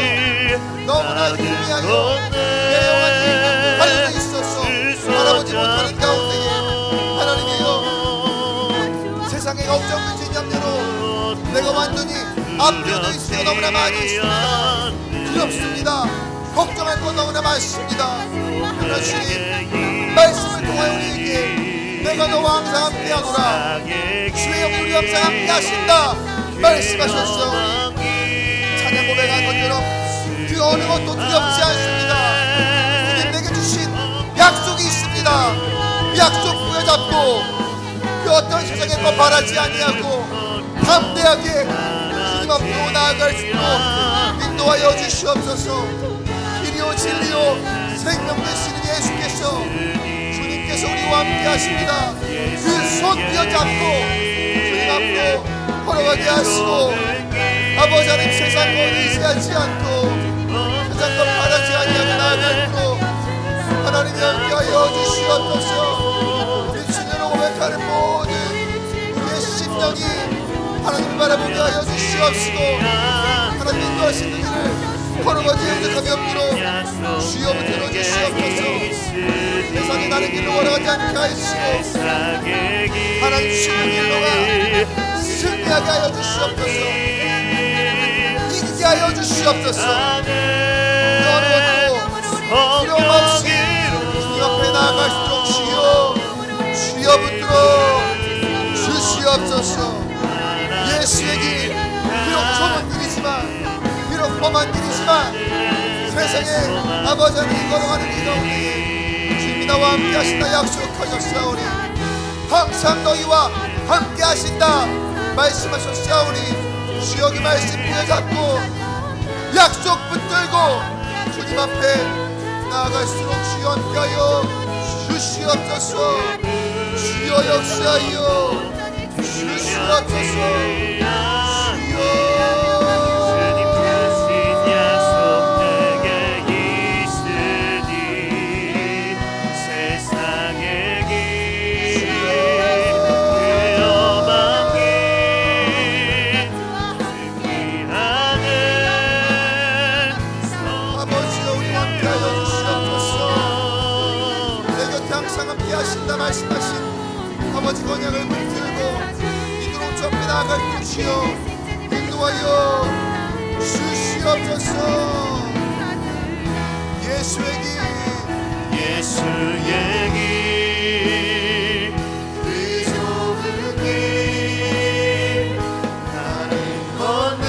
너무나 희미하여 내 영혼이 가려져 있어서 바라보지 못하는 가운데에 하나님이여 세상의 걱정, 근심, 염려로 내가 완전히 앞뒤어져 있으니까 너무나 많이 있습니다. 두렵습니다. 걱정할 것 너무나 많습니다. 그러나 주님 말씀을 통하여 우리에게 내가 너와 항상 함께하노라 주의 영이 우리 항상 함께하신다 말씀하셨사오니 찬양 고백한 것처럼 그 어느 것도 두렵지 않습니다. 주님 내게 주신 약속이 있습니다. 약속 부여잡고 그 어떤 세상의 것 바라지 아니하고 담대하게 주님 앞으로 나아갈 수 있도록 인도하여 주시옵소서. 길이요 진리요 생명 되시는 예수께서 주님께서 우리와 함께 하십니다. 그 손 부여잡고 주님 앞으로 걸어가게 하시고 아버지 하나님 세상 것 의지하지 않고 세상 것 바라지 아니하고 나아갈수록 하나님이 함께하여 주시옵소서. 우리 주님으로 고백하는 모든 우리의 심령이 하나님을 바라보게 하여 주시옵시고 하나님 인도하시는 길을 걸어가지 행복함이 없기로 주여 붙들어 주시옵소서. 세상이 나는 길로 걸어가지 않게 하시고 하나님 주시는 길로가 승리하게 하여 주시옵소서. 이기게 하여 주시옵소서. 그 어느 것도 두려움 없이 주님 앞에 나아갈 수 있도록 주여 붙들어 주시옵소서. 예수의 길 비록 좁은 길이지만 비록 험한 길이지만 세상에 아버지 하나님 걸어가는 길 가운데 주님이 나와 함께 하신다 약속하셨사오니 항상 너희와 함께 하신다 말씀하셨사오니 주여 그 말씀 부여잡고 약속 붙들고 주님 앞에 나아갈수록 주여 함께하여 주시옵소서. 주여 역사하여 주시옵소서. 말씀하신 아버지 권약을 붙들고 이도록 좁게 나아갈 주시오 인도하여 주시옵소서. 예수의 길 예수의 길 그 좁은 길 나를 건네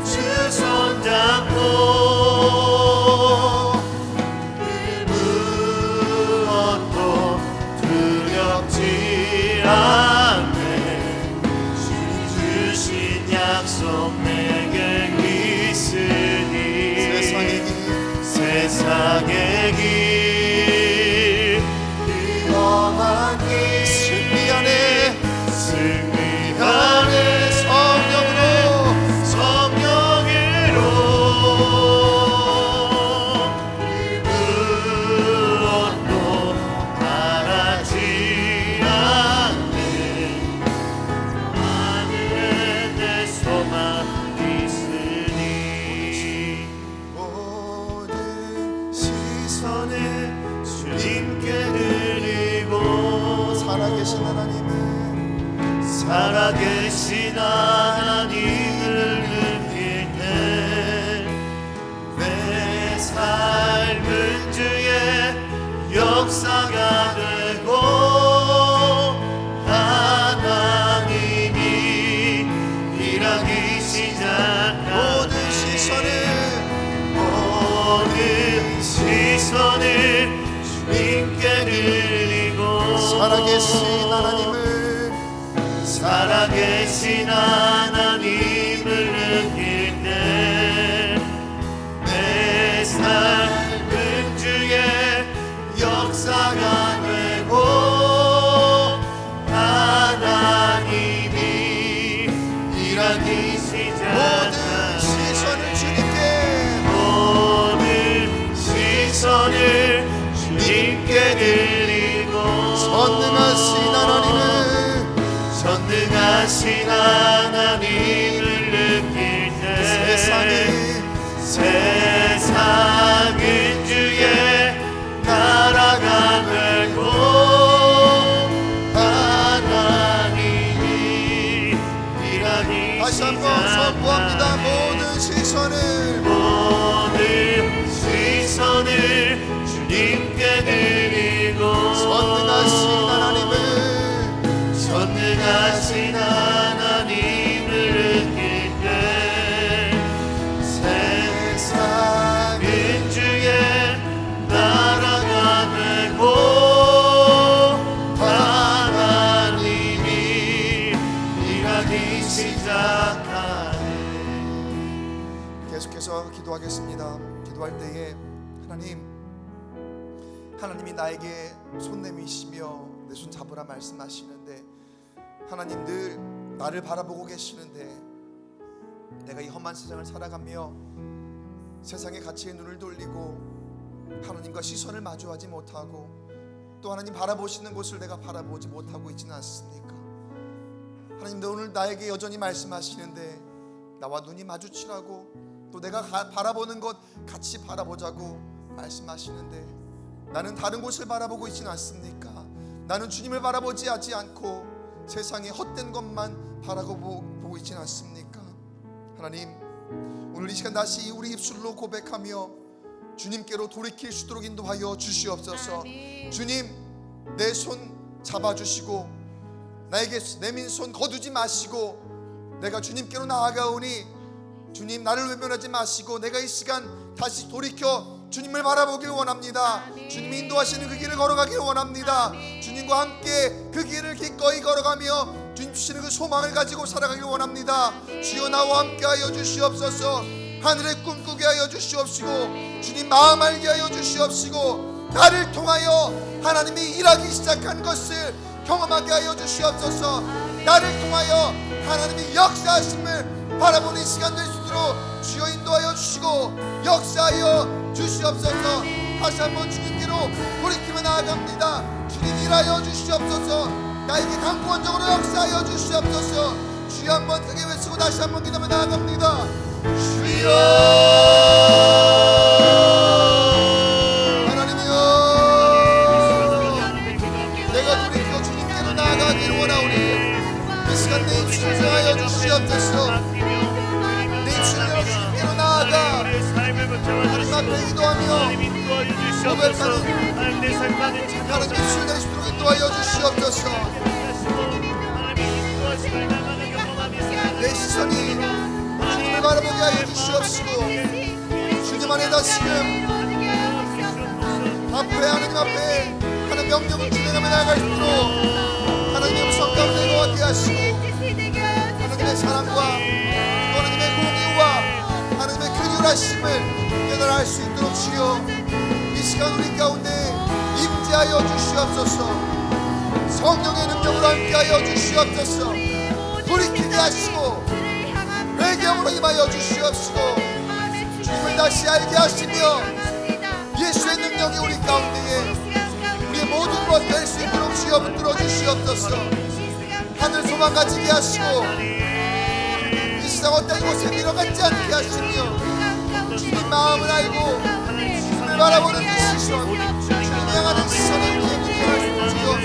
주 손잡고 세상의 길 험한 길 승리 안에 성령으로 무엇도 바라지 않네 하늘에 내 소망 있으니 주님께 드리고 살아계신 하나님을 느낄 때 내 삶은 주의 역사가 되고 하나님이 일하기 시작한 모든 시선을 주님께 드리고 살아계신 하나님을 느낄 때 내 삶은 주의 역사가 되고 하나님이 일하기 전능하신 하나님을 느낄 때 세상은 주의 나라가 되고 하나님이 일하기 다시 한번 선포합니다. 모든 시선을 주님께 드리고 전능하신 하나님을 느낄 때 세상은 주의 나라가 되고 하나님이 일하기 시작하네. 계속해서 기도하겠습니다. 기도할 때에 하나님이 나에게 손 내미시며 내 손 잡으라 말씀하시는데, 하나님 늘 나를 바라보고 계시는데 내가 이 험한 세상을 살아가며 세상의 가치에 눈을 돌리고 하나님과 시선을 마주하지 못하고 또 하나님 바라보시는 곳을 내가 바라보지 못하고 있지는 않습니까? 하나님도 오늘 나에게 여전히 말씀하시는데 나와 눈이 마주치라고, 또 내가 바라보는 것 같이 바라보자고 말씀하시는데, 나는 다른 곳을 바라보고 있지는 않습니까? 나는 주님을 바라보지 않고 세상의 헛된 것만 바라보고 있지는 않습니까? 하나님, 오늘 이 시간 다시 우리 입술로 고백하며 주님께로 돌이킬 수 있도록 인도하여 주시옵소서. 주님, 내 손 잡아주시고 나에게 내민 손 거두지 마시고 내가 주님께로 나아가오니 주님, 나를 외면하지 마시고 내가 이 시간 다시 돌이켜 주님을 바라보길 원합니다. 주님이 인도하시는 그 길을 걸어가길 원합니다. 주님과 함께 그 길을 기꺼이 걸어가며 주님 주시는 그 소망을 가지고 살아가길 원합니다. 주여, 나와 함께 하여 주시옵소서. 하늘의 꿈꾸게 하여 주시옵시고 주님 마음 알게 하여 주시옵시고 나를 통하여 하나님이 일하기 시작한 것을 경험하게 하여 주시옵소서. 나를 통하여 하나님이 역사하심을 바라보는 시간 될 수 있도록 주여 인도하여 주시고 역사하여 주시옵소서. 다시 한번 주님께로 돌이키며 나아갑니다. 주님, 일하여 주시옵소서. 나에게 강권적으로 역사하여 주시옵소서. 주여, 한번 크게 외치고 다시 한번 기도하며 나아갑니다. 주여, 하나님이여, 내가 돌이켜 주님께로 나아가기를 원하오니 이 시간 내 입술을 향하여 주시옵소서. 내 입술을 향하여 주님께로 나아가 하나님 앞에 기도하며 고백하는 하나님의 입술 내 입술로 인도하여 주시옵소서. 내 시선이 주님을 바라보게 하여 주시옵시고 주님 안에 다시금 앞에 하나님 앞에 하나님 명령을 준행하며 나아갈 수 있도록 하나님의 음성 가운데 거하게 하시고 하나님의 사랑과 하나님의 공의와 하나님의 긍휼하심을 깨달아 수 있도록 주여 이 시간 우리 가운데 임재하여 주시옵소서. 성령의 능력으로 함께하여 주시옵소서. 돌이키게 하시고 회개함으로 임하여 주시옵시고 주님을 다시 알게 하시며 예수의 능력이 우리 가운데에 우리의 모든 것 될 수 있도록 주여 붙들어 주시옵소서. 하늘 소망 가지게 하시고 이 세상 어떤 곳에 밀어가지 않게 하시며 주님 마음을 알고 주님을 바라보는 그 시선, 주님 향하는 시선을 우리의 눈이 할 수 있도록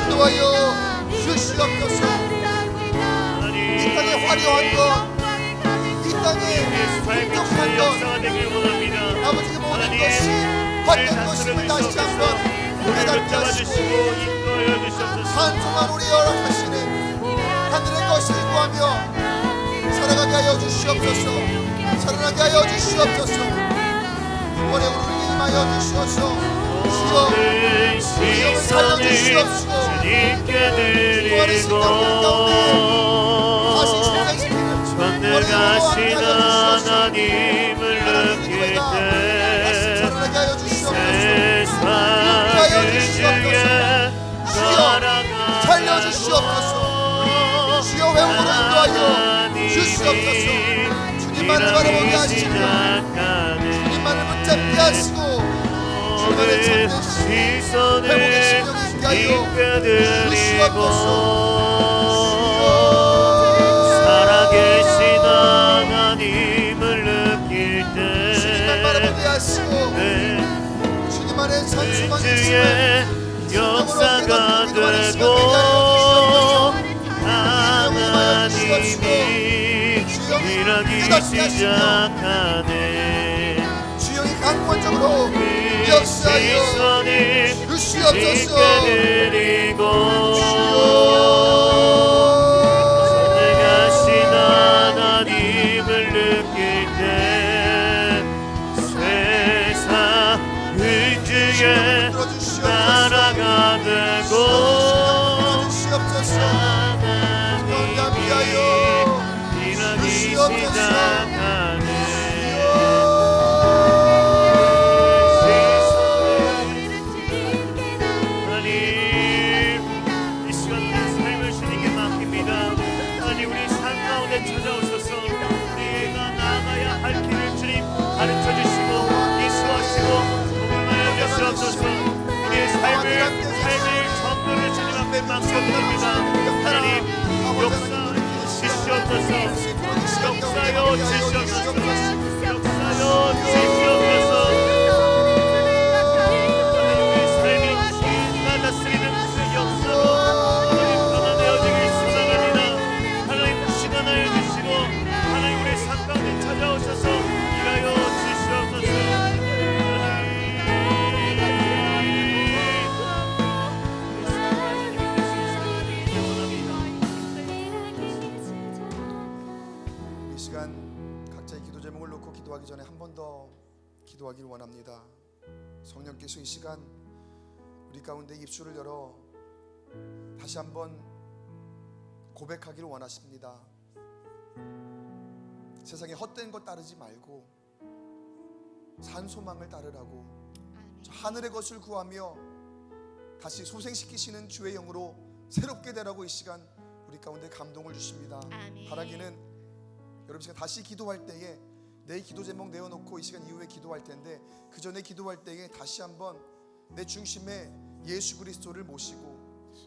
인도하여 주시옵소서. 이 땅의 화려한 것, 이 땅의 풍족한 것, 아버지의 모든 것이 헛된 것임을 다시 한번 깨닫게 하시고 산중한 우리 허락하시는 하늘의 것을 구하며 살아가게 하여 주시옵소서. 살아나게 하여 주시옵소서. 이번에 우리에게 임하여 주시옵소서. 주여, 주여 살려주시옵시고 주님의 생각들 가운데 다시 실행시키는 전능하신 하나님을 느낄 때 살아나게 하여 주시옵소서. 세상을 주여 살려주시옵소서. 주여 회복으로 인도하여 주시옵소서. 주님만을 바라보게 하시고 주님만을 붙잡게 하시고 주님만을 찾으시고 회복의 심령이 있게 하여 주시옵소서. 주여 은주의 역사가 되고 하나님이 일하기 시작하네. 주여 이 강권적으로 역사하여 주시옵소서. 내리고 선행하신 하나님을 느낄 때 세상 은주의 나라가 되고 하나님이 일하기 시작하네. 하나님 이 시간 우리 삶을 주님께 맡깁니다. 하나님 우리 삶 가운데 찾아오셔서 우리가 나아가야 할 길을 주님 가르쳐 주시고 인도하시고 도움하여 주시옵소서. 우리의 삶을 전부를 주님 앞에 맡겨드립니다. 하나님 역사 주시옵소서. 역사여 주시옵소서. 역사여 주시옵소서. 다스리는 그 역사로 하나님 변화되어지길 소망합니다. 하나님 시간하여 주시고 하나님 우리의 삶 가운데 찾아오셔서 일하여 주시옵소서. 이 시간 각자의 기도 제목을 놓고 기도하기 전에 한 번 더 기도하기를 원합니다. 성령께서 이 시간 우리 가운데 입술을 열어 다시 한번 고백하기를 원하십니다. 세상에 헛된 것 따르지 말고 산 소망을 따르라고, 저 하늘의 것을 구하며 다시 소생시키시는 주의 영으로 새롭게 되라고 이 시간 우리 가운데 감동을 주십니다. 아멘. 바라기는 여러분 시간 다시 기도할 때에 내 기도 제목 내어놓고 이 시간 이후에 기도할 텐데, 그 전에 기도할 때에 다시 한번 내 중심에 예수 그리스도를 모시고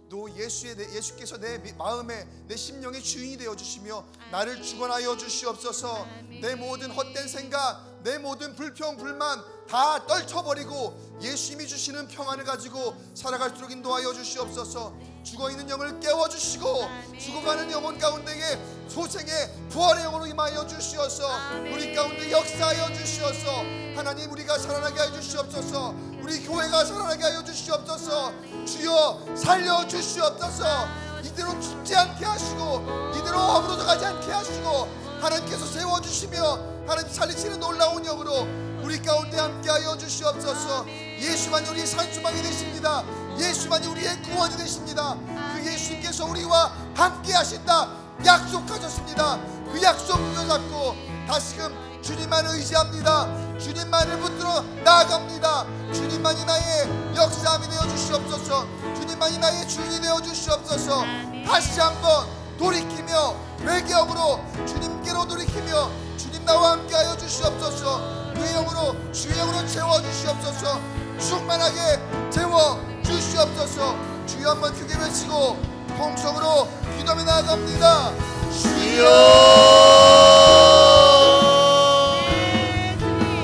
또 예수께서 내 마음에 내 심령의 주인이 되어 주시며 나를 주관하여 주시옵소서. 내 모든 헛된 생각, 내 모든 불평 불만 다 떨쳐버리고 예수님이 주시는 평안을 가지고 살아갈수록 인도하여 주시옵소서. 죽어있는 영을 깨워주시고 죽어가는 영혼 가운데에 소생의 부활의 영으로 임하여 주시옵소서. 우리 가운데 역사하여 주시옵소서. 하나님 우리가 살아나게 하여 주시옵소서. 우리 교회가 살아나게 하여 주시옵소서. 주여 살려 주시옵소서. 이대로 죽지 않게 하시고 이대로 허물어져 가지 않게 하시고 하나님께서 세워주시며 하나님 살리시는 놀라운 영으로 우리 가운데 함께하여 주시옵소서. 예수만이 우리의 산소망이 되십니다. 예수만이 우리의 구원이 되십니다. 그 예수님께서 우리와 함께 하신다 약속하셨습니다. 그 약속 붙잡고 다시금 주님만을 의지합니다. 주님만을 붙들어 나아갑니다. 주님만이 나의 역사함이 되어 주시옵소서. 주님만이 나의 주인이 되어 주시옵소서. 다시 한번 돌이키며 회개함으로 주님께로 돌이키며 주님 나와 함께하여 주시옵소서. 주의 영으로 주의 영으로 채워 주시옵소서. 충만하게 채워 주시옵소서. 주여 한번 크게 외치고 통성으로 기도하며 나아갑니다. 주여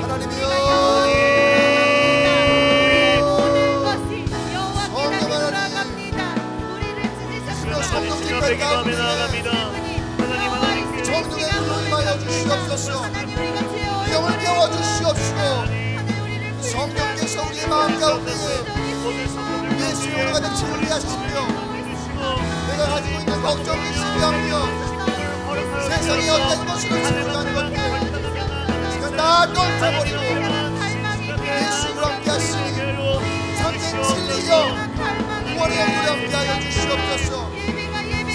하나님이여 성령님 앞에 기도하며 나아갑니다. 하나님 성령의 불을 임하여 주시옵소서. 영을 깨워 주시옵시고 성령께서 우리의 마음 가운데 예수님으로 가득 채우게 하시며 내가 가지고 있는 걱정을 지배하며 세상의 어떤 것으로 채우려는 것들 지금 다 떨쳐버리고 예수님과 함께 하시니 참된 진리여 구원의 영으로 함께 하여 주시옵소서.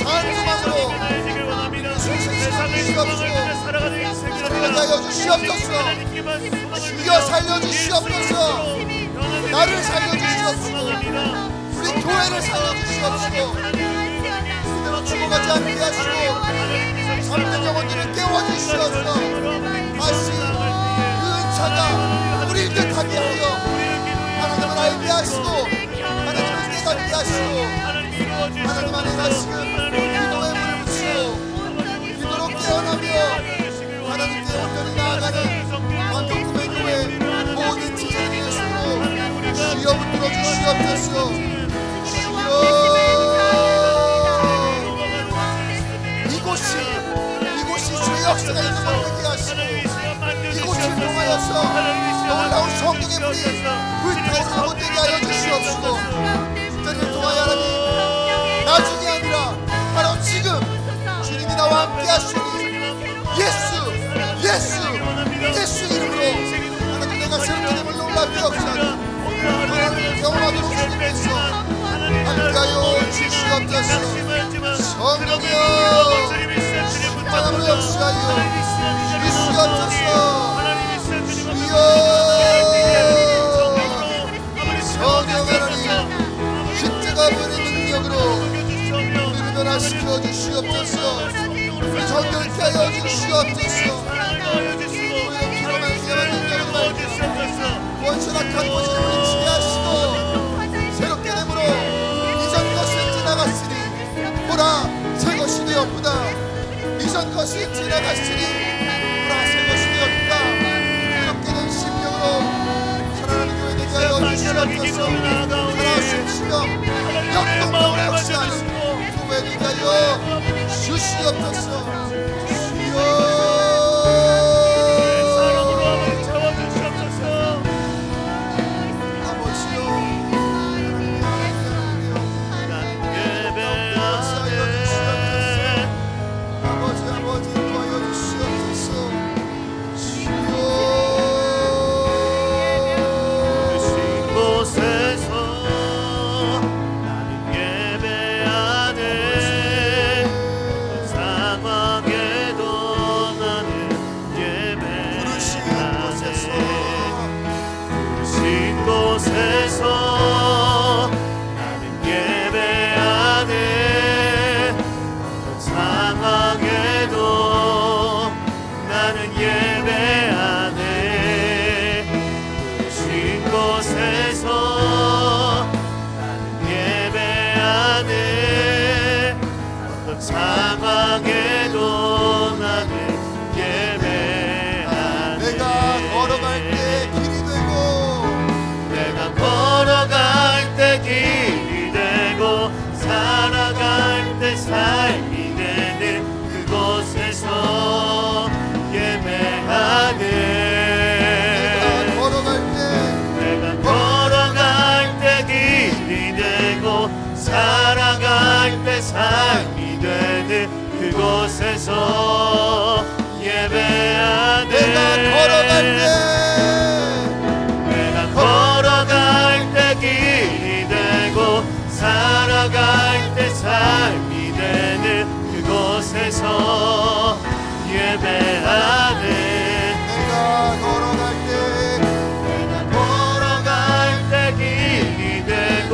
산소망으로 세상을 주시옵소서. 살아가게 하여 주시옵소서. 주여 살려주시옵소서. 나를 살려주시옵소서. 우리 교회를 살려주시옵소서. 그대로 죽어가지 않게 하시고 잠든 영혼들을 깨워주시옵소서. 다시 그 은차가 우리를 뜻하게 하여 하나님을 알게 하시고 하나님을 깨닫게 하시고 하나님 안에 다시금 기도의 물을 붙이고 기도로 깨어나며 하나님께 온전히 나아가는 완벽함의 교회 모든 지체를 예수로 주여 주시옵소서. 이곳이 주의 역사가 있는 곳이게 하시고 이곳을 통하여서 놀라운 성령의 불이 불타오르고 되게 하여 주시옵시고 저를 통하여 하나님 나중이 아니라 바로 지금 주님이 나와 함께 하시니 예수 이름으로 하나님 내가 새롭게 됨을 놀랍게 역사하니 하나님을 경험하도록 주님께서 함께하여 주시옵소서. 성령이여 충만함으로 역사하여 주시옵소서. 주여 성령 하나님 십자가 부의 능력으로 우리를 변화시켜 주시옵소서. 우리 정결케 하여 주시옵소서. 우리의 피로 말미암아 능력으로 원수나 큰 모습을 지배하시고 새롭게 됨으로 이전 것은 지나갔으니 보라 새 것이 되었구나. 이전 것이 지나갔으니 보라 새 것이 되었구나. 새롭게 된 심령으로 살아나는 교회 되게 하여 주시옵소서. 살아오십시오. 역동적으로 역사하는 교회 되게 하여 주시옵소서. 주여 아버지요 아버지 도와여 주시옵소서. 주여 곳에서 나는 예배하네. 사막에도 나는 부르신 곳에서 예배하네. 곳에서 나는 예배하네. 사막에도 나는 예배하네. 부르신 곳에서 나는 예배하네. 어떤 상황에도 나는 예배하네. 내가 걸어갈 때 길이 되고 내가 걸어갈 때 길이 되고 살아갈 때 삶이 되는 그곳에서 예배하네. 걸어갈 때 내가 걸어갈 때 길이 되고 살아갈 때 삶이 되는 그곳에서 예배하네. 내가 걸어갈 때 내가 걸어갈 때 길이 되고 살아갈 때 삶이 되는 그곳에서 예배하네. 내가 걸어갈 때 내가 걸어갈 때 길이 되고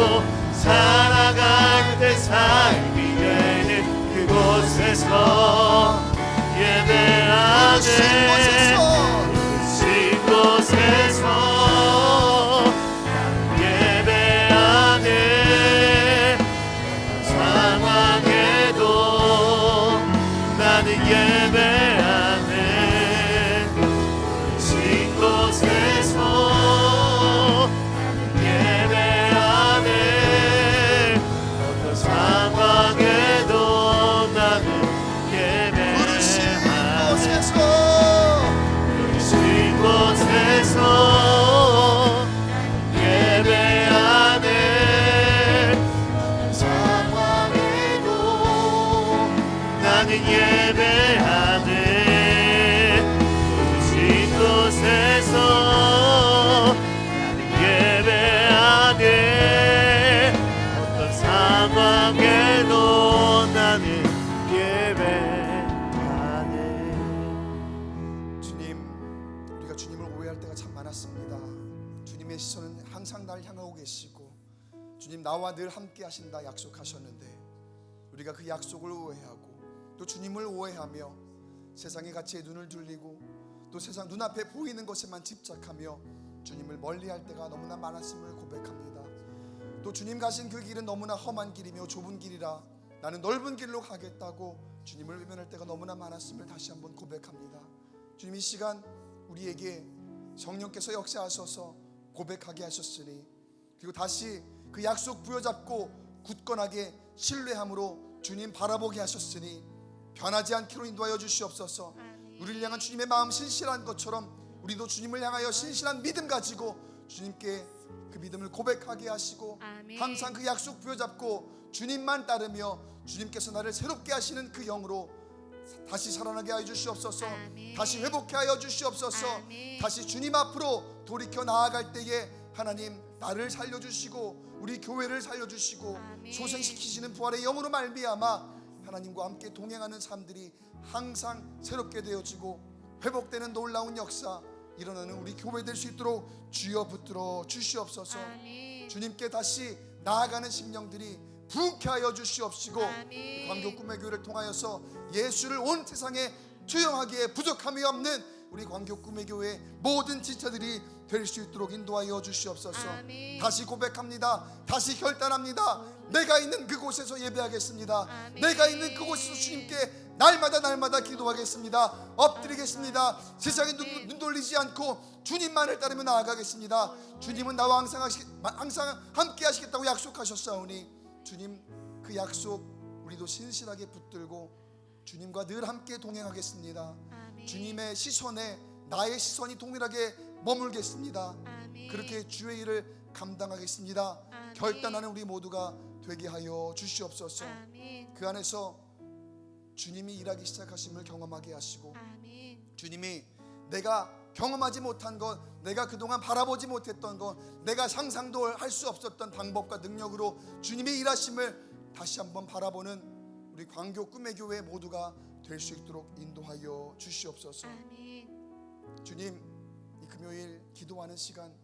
살아갈 때 삶이 되는 그곳에서 예배하네. 신 곳에서 예배하네. 상황에도 나는 예배하네. 신 곳에서 예배하네. 어떤 상황에도 나는 부르신 예배하네. 곳에서 곳에서 예배하네. 상황에도 나는 예배하네. 부르신 곳에서 나는 예배하네. 어떤 상황에도 나는 예배하네. 주님, 우리가 주님을 오해할 때가 참 많았습니다. 주님의 시선은 항상 날 향하고 계시고 주님 나와 늘 함께 하신다 약속하셨는데 우리가 그 약속을 오해하고 또 주님을 오해하며 세상의 가치에 눈을 돌리고 또 세상 눈앞에 보이는 것에만 집착하며 주님을 멀리할 때가 너무나 많았음을 고백합니다. 또 주님 가신 그 길은 너무나 험한 길이며 좁은 길이라 나는 넓은 길로 가겠다고 주님을 외면할 때가 너무나 많았음을 다시 한번 고백합니다. 주님 이 시간 우리에게 성령께서 역사하셔서 고백하게 하셨으니 그리고 다시 그 약속 부여잡고 굳건하게 신뢰함으로 주님 바라보게 하셨으니 변하지 않기로 인도하여 주시옵소서. 우리를 향한 주님의 마음 신실한 것처럼 우리도 주님을 향하여 신실한 믿음 가지고 주님께 그 믿음을 고백하게 하시고 아멘. 항상 그 약속 부여잡고 주님만 따르며 주님께서 나를 새롭게 하시는 그 영으로 다시 살아나게 하여 주시옵소서. 아멘. 다시 회복케 하여 주시옵소서. 아멘. 다시 주님 앞으로 돌이켜 나아갈 때에 하나님 나를 살려주시고 우리 교회를 살려주시고 아멘. 소생시키시는 부활의 영으로 말미암아 하나님과 함께 동행하는 삶들이 항상 새롭게 되어지고 회복되는 놀라운 역사 일어나는 우리 교회 될 수 있도록 주여 붙들어 주시옵소서. 아멘. 주님께 다시 나아가는 심령들이 부흥케 하여 주시옵시고 아멘. 광교 꿈의 교회를 통하여서 예수를 온 세상에 투영하기에 부족함이 없는 우리 광교 꿈의 교회 모든 지체들이 될 수 있도록 인도하여 주시옵소서. 아멘. 다시 고백합니다. 다시 결단합니다. 내가 있는 그곳에서 예배하겠습니다. 아멘. 내가 있는 그곳에서 주님께 날마다 기도하겠습니다. 엎드리겠습니다. 세상에 눈 돌리지 않고 주님만을 따르며 나아가겠습니다. 주님은 나와 항상 함께 하시겠다고 약속하셨사오니 주님 그 약속 우리도 신실하게 붙들고 주님과 늘 함께 동행하겠습니다. 아멘. 주님의 시선에 나의 시선이 동일하게 머물겠습니다. 아멘. 그렇게 주의 일을 감당하겠습니다. 아멘. 결단하는 우리 모두가 되게 하여 주시옵소서. 아멘. 그 안에서 주님이 일하기 시작하심을 경험하게 하시고 아멘. 주님이 내가 경험하지 못한 것, 내가 그동안 바라보지 못했던 것, 내가 상상도 할 수 없었던 방법과 능력으로 주님의 일하심을 다시 한번 바라보는 우리 광교 꿈의 교회 모두가 될 수 있도록 인도하여 주시옵소서. 아멘. 주님, 이 금요일 기도하는 시간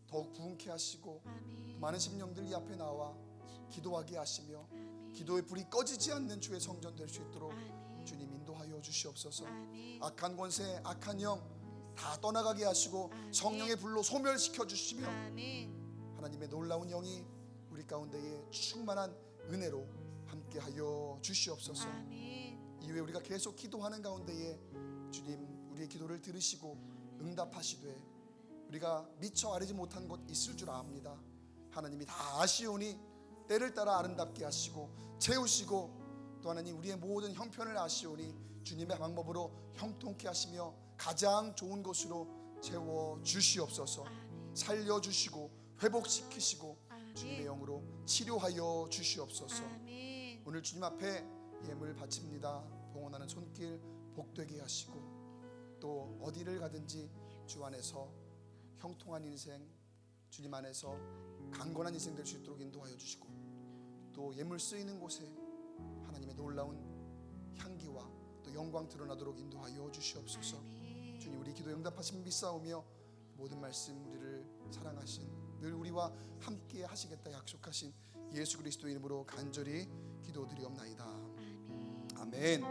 더욱 부흥케 하시고 아멘. 많은 심령들 이 앞에 나와 기도하게 하시며 아멘. 기도의 불이 꺼지지 않는 주의 성전 될 수 있도록 아멘. 주님 인도하여 주시옵소서. 아멘. 악한 권세, 악한 영 다 떠나가게 하시고 아멘. 성령의 불로 소멸시켜 주시며 아멘. 하나님의 놀라운 영이 우리 가운데에 충만한 은혜로 함께하여 주시옵소서. 아멘. 이후에 우리가 계속 기도하는 가운데에 주님 우리의 기도를 들으시고 응답하시되 우리가 미처 알지 못한 것 있을 줄 압니다. 하나님이 다 아시오니 때를 따라 아름답게 하시고 채우시고 또 하나님 우리의 모든 형편을 아시오니 주님의 방법으로 형통케 하시며 가장 좋은 것으로 채워 주시옵소서. 살려주시고 회복시키시고 주님의 영으로 치료하여 주시옵소서. 아멘. 오늘 주님 앞에 예물 바칩니다. 봉헌하는 손길 복되게 하시고 또 어디를 가든지 주 안에서 형통한 인생, 주님 안에서 강건한 인생 될 수 있도록 인도하여 주시고 또 예물 쓰이는 곳에 하나님의 놀라운 향기와 또 영광 드러나도록 인도하여 주시옵소서. 주님 우리 기도 응답하심 믿사오며 모든 말씀 우리를 사랑하신 늘 우리와 함께 하시겠다 약속하신 예수 그리스도 이름으로 간절히 기도드리옵나이다. 아멘.